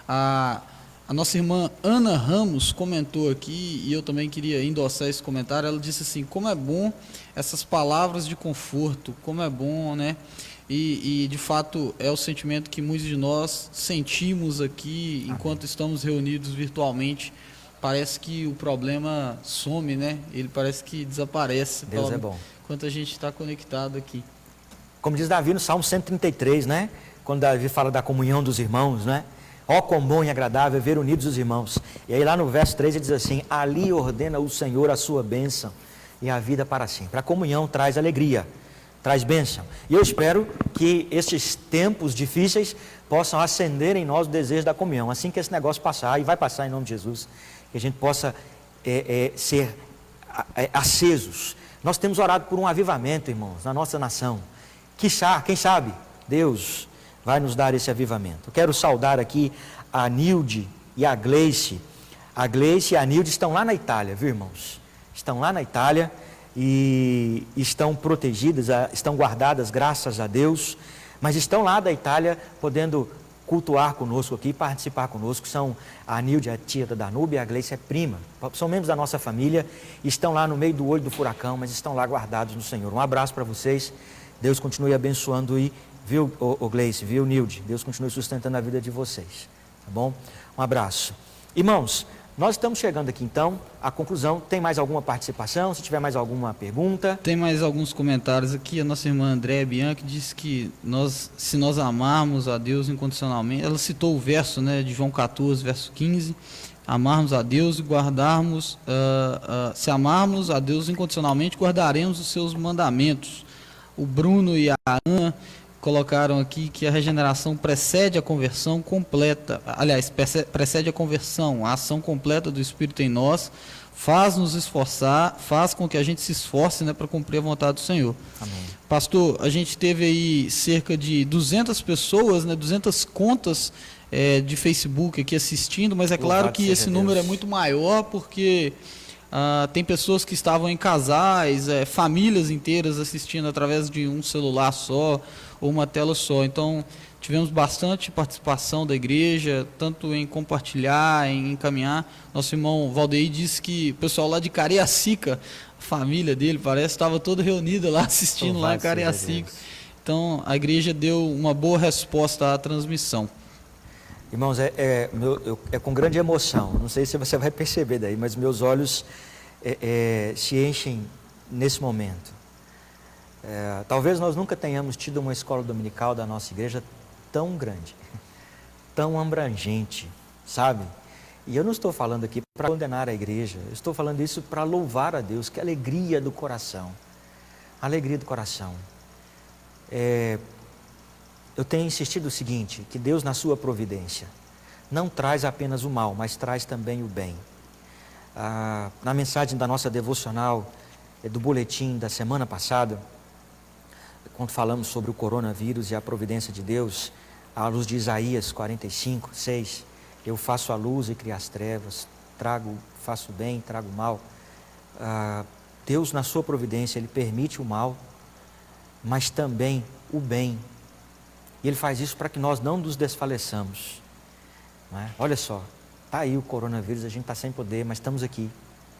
C: A nossa irmã Ana Ramos comentou aqui, e eu também queria endossar esse comentário. Ela disse assim: como é bom essas palavras de conforto, como é bom, né? E de fato é o sentimento que muitos de nós sentimos aqui enquanto estamos reunidos virtualmente. Parece que o problema some, né? Ele parece que desaparece.
A: Deus é bom.
C: Enquanto a gente está conectado aqui.
A: Como diz Davi no Salmo 133, né? Quando Davi fala da comunhão dos irmãos, né? Ó, quão bom e agradável é ver unidos os irmãos. E aí lá no verso 3 ele diz assim: ali ordena o Senhor a sua bênção e a vida para sempre. A comunhão traz alegria, traz bênção. E eu espero que estes tempos difíceis possam acender em nós o desejo da comunhão. Assim que esse negócio passar, e vai passar em nome de Jesus, que a gente possa ser acesos. Nós temos orado por um avivamento, irmãos, na nossa nação. Quem sabe, Deus vai nos dar esse avivamento. Eu quero saudar aqui a Nilde e a Gleice. A Gleice e a Nilde estão lá na Itália, viu, irmãos? Estão lá na Itália e estão protegidas, estão guardadas, graças a Deus, mas estão lá da Itália podendo cultuar conosco aqui, participar conosco. São a Nilde, a tia da Danúbia, e a Gleice é prima, são membros da nossa família, estão lá no meio do olho do furacão, mas estão lá guardados no Senhor. Um abraço para vocês, Deus continue abençoando e, viu, Gleice, viu, Nilde, Deus continue sustentando a vida de vocês, tá bom? Um abraço. Irmãos, nós estamos chegando aqui então à conclusão. Tem mais alguma participação? Se tiver mais alguma pergunta?
C: Tem mais alguns comentários aqui. A nossa irmã Andréa Bianchi disse que se nós amarmos a Deus incondicionalmente, ela citou o verso, né, de João 14, verso 15, amarmos a Deus e guardarmos, se amarmos a Deus incondicionalmente, guardaremos os seus mandamentos. O Bruno e a Ana colocaram aqui que a regeneração precede a conversão completa, aliás, precede a conversão, a ação completa do Espírito em nós, faz nos esforçar, faz com que a gente se esforce, né, para cumprir a vontade do Senhor.
A: Amém.
C: Pastor, a gente teve aí cerca de 200 pessoas, né, 200 contas de Facebook aqui assistindo, mas é claro que esse número é muito maior porque tem pessoas que estavam em casais, famílias inteiras assistindo através de um celular só, ou uma tela só. Então, tivemos bastante participação da igreja, tanto em compartilhar, em encaminhar. Nosso irmão Valdeir disse que o pessoal lá de Cariacica, a família dele, parece, estava toda reunida lá, assistindo lá em Cariacica. Então, a igreja deu uma boa resposta à transmissão.
A: Irmãos, é com grande emoção, não sei se você vai perceber daí, mas meus olhos se enchem nesse momento. Talvez nós nunca tenhamos tido uma escola dominical da nossa igreja tão grande, tão abrangente, sabe? E eu não estou falando aqui para condenar a igreja, eu estou falando isso para louvar a Deus, que alegria do coração, alegria do coração. Eu tenho insistido o seguinte, que Deus na sua providência não traz apenas o mal, mas traz também o bem. Na mensagem da nossa devocional, do boletim da semana passada, quando falamos sobre o coronavírus e a providência de Deus, à luz de Isaías 45, 6, eu faço a luz e crio as trevas, faço bem, trago mal. Deus na sua providência, Ele permite o mal, mas também o bem. E Ele faz isso para que nós não nos desfaleçamos. Não é? Olha só, está aí o coronavírus, a gente está sem poder, mas estamos aqui,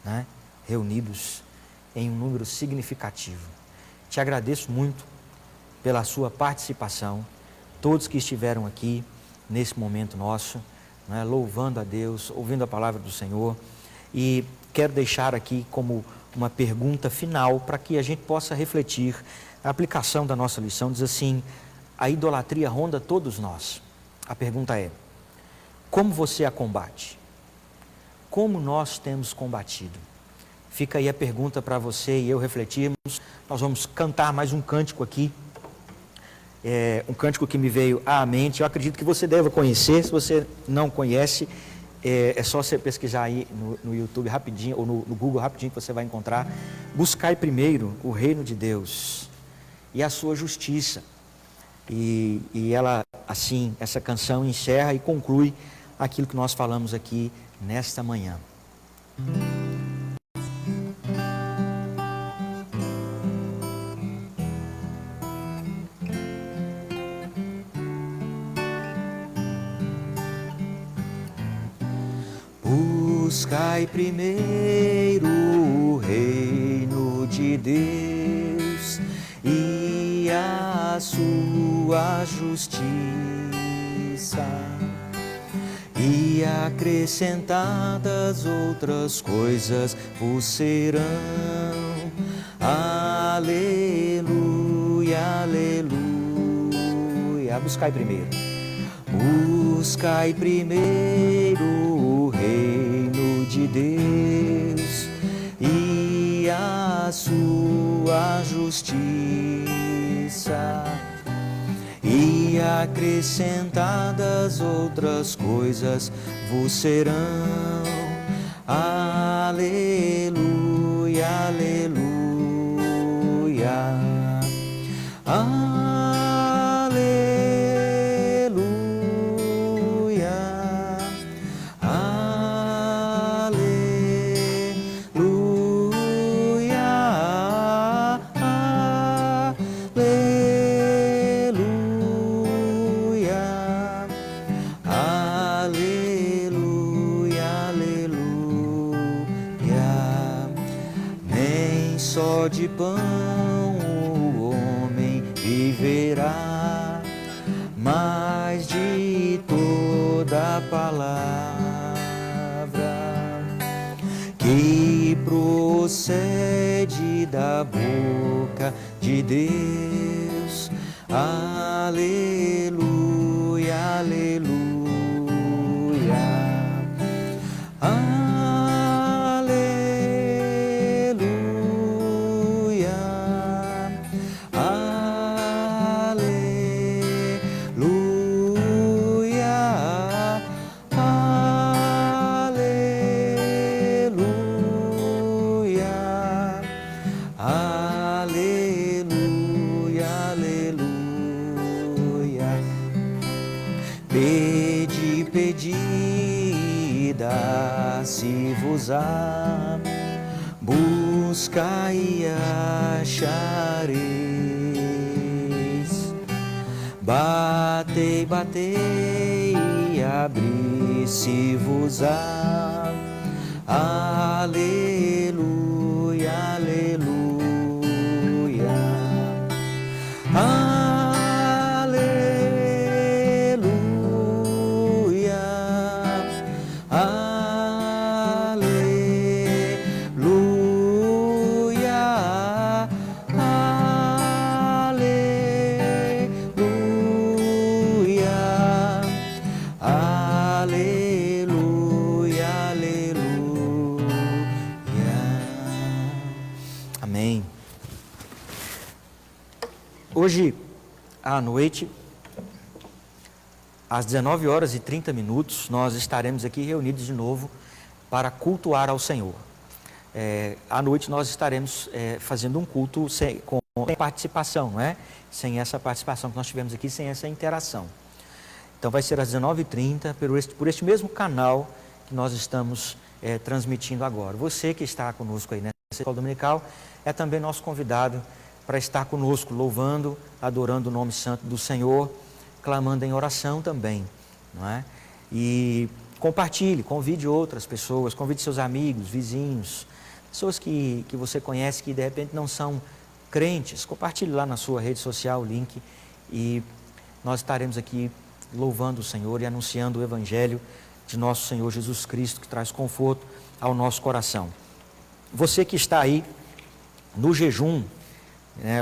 A: né, reunidos em um número significativo. Te agradeço muito pela sua participação, todos que estiveram aqui nesse momento nosso, né, louvando a Deus, ouvindo a palavra do Senhor. E quero deixar aqui como uma pergunta final para que a gente possa refletir. A aplicação da nossa lição diz assim: a idolatria ronda todos nós. A pergunta é: como você a combate? Como nós temos combatido? Fica aí a pergunta para você e eu refletirmos. Nós vamos cantar mais um cântico aqui. Um cântico que me veio à mente. Eu acredito que você deve conhecer. Se você não conhece, é só você pesquisar aí no YouTube rapidinho, ou no Google rapidinho, que você vai encontrar. Buscai primeiro o reino de Deus e a sua justiça. E ela assim, essa canção encerra e conclui aquilo que nós falamos aqui nesta manhã. Buscai primeiro o reino de Deus e a sua justiça, e acrescentadas outras coisas vos serão. Aleluia, aleluia. Buscai primeiro. Buscai primeiro o reino de Deus e a sua justiça, e acrescentadas outras coisas vos serão. Aleluia, aleluia. De pão o homem viverá, mas de toda palavra que procede da boca de Deus. Aleluia, aleluia. Se vos há, buscai e achareis, batei, batei e abri-se vos há. Aleluia, aleluia. Hoje à noite, às 19 horas e 30 minutos, nós estaremos aqui reunidos de novo para cultuar ao Senhor. À noite nós estaremos fazendo um culto com participação, não é? Sem essa participação que nós tivemos aqui, sem essa interação. Então vai ser às 19h30 por este mesmo canal que nós estamos transmitindo agora. Você que está conosco aí nessa escola dominical é também nosso convidado para estar conosco, louvando, adorando o nome santo do Senhor, clamando em oração também, não é? E compartilhe, convide outras pessoas, convide seus amigos, vizinhos, pessoas que você conhece que de repente não são crentes. Compartilhe lá na sua rede social o link e nós estaremos aqui louvando o Senhor e anunciando o Evangelho de nosso Senhor Jesus Cristo, que traz conforto ao nosso coração. Você que está aí no jejum,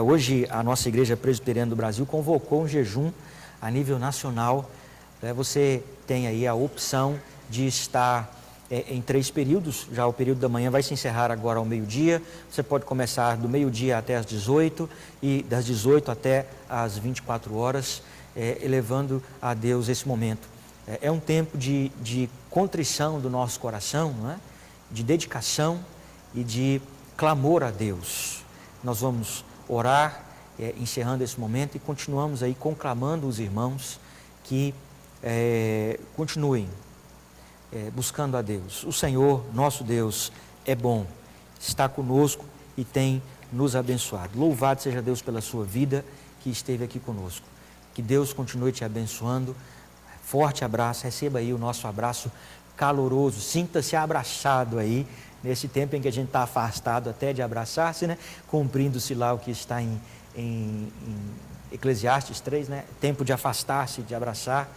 A: hoje a nossa Igreja Presbiteriana do Brasil convocou um jejum a nível nacional. Você tem aí a opção de estar em 3 períodos. Já o período da manhã vai se encerrar agora ao meio-dia. Você pode começar do meio-dia até às 18 e das 18 até às 24 horas, elevando a Deus esse momento. É um tempo de contrição do nosso coração, não é? De dedicação e de clamor a Deus. Nós vamos orar, encerrando esse momento, e continuamos aí conclamando os irmãos que continuem buscando a Deus. O Senhor, nosso Deus, é bom, está conosco e tem nos abençoado. Louvado seja Deus pela sua vida que esteve aqui conosco. Que Deus continue te abençoando. Forte abraço, receba aí o nosso abraço caloroso. Sinta-se abraçado aí, nesse tempo em que a gente está afastado até de abraçar-se, né? Cumprindo-se lá o que está em Eclesiastes 3, né? Tempo de afastar-se, de abraçar.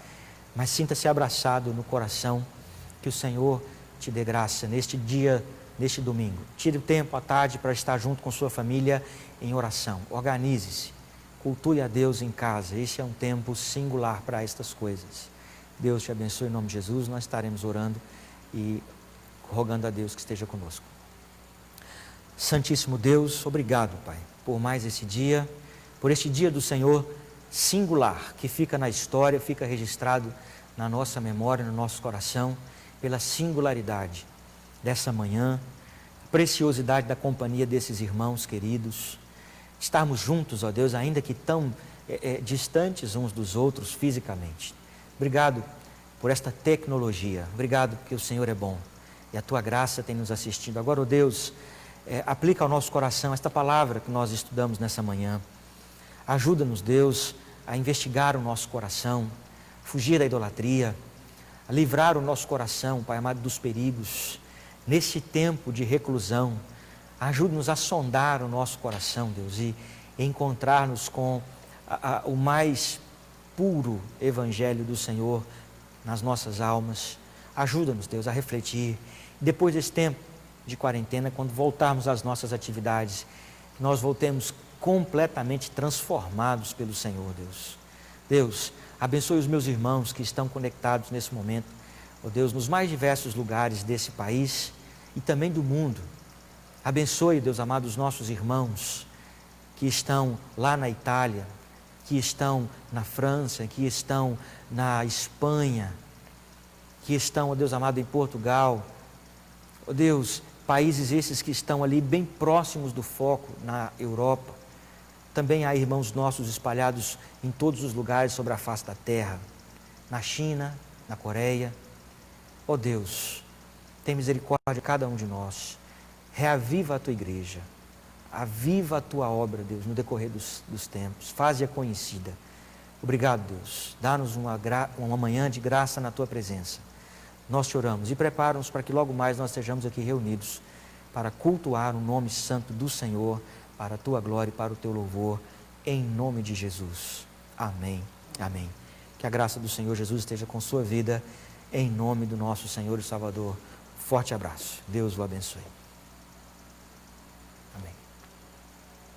A: Mas sinta-se abraçado no coração. Que o Senhor te dê graça neste dia, neste domingo. Tire o tempo à tarde para estar junto com sua família em oração. Organize-se. Cultue a Deus em casa. Esse é um tempo singular para estas coisas. Deus te abençoe em nome de Jesus. Nós estaremos orando e rogando a Deus que esteja conosco. Santíssimo Deus, obrigado, Pai, por mais esse dia, por este dia do Senhor singular, que fica na história, fica registrado na nossa memória, no nosso coração, pela singularidade dessa manhã, a preciosidade da companhia desses irmãos queridos, estarmos juntos, ó Deus, ainda que tão distantes uns dos outros fisicamente. Obrigado por esta tecnologia, obrigado porque o Senhor é bom e a Tua graça tem nos assistido. Agora, ó Deus, aplica ao nosso coração esta palavra que nós estudamos nessa manhã. Ajuda-nos, Deus, a investigar o nosso coração, fugir da idolatria, a livrar o nosso coração, Pai amado, dos perigos. Nesse tempo de reclusão, ajude-nos a sondar o nosso coração, Deus, e encontrar-nos com o mais puro Evangelho do Senhor nas nossas almas. Ajuda-nos, Deus, a refletir. Depois desse tempo de quarentena, quando voltarmos às nossas atividades, nós voltemos completamente transformados pelo Senhor, Deus. Deus, abençoe os meus irmãos que estão conectados nesse momento, ó Deus, nos mais diversos lugares desse país e também do mundo. Abençoe, Deus amado, os nossos irmãos que estão lá na Itália, que estão na França, que estão na Espanha, que estão, ó Deus amado, em Portugal. Ó Deus, países esses que estão ali bem próximos do foco na Europa. Também há irmãos nossos espalhados em todos os lugares sobre a face da terra, na China, na Coreia. Ó Deus, tem misericórdia de cada um de nós. Reaviva a Tua igreja, aviva a Tua obra, Deus, no decorrer dos tempos, faze-a conhecida. Obrigado, Deus, dá-nos uma manhã de graça na Tua presença. Nós te oramos e prepara-nos para que logo mais nós estejamos aqui reunidos para cultuar o nome santo do Senhor, para a Tua glória e para o Teu louvor, em nome de Jesus. Amém, amém. Que a graça do Senhor Jesus esteja com sua vida, em nome do nosso Senhor e Salvador. Forte abraço. Deus o abençoe. Amém.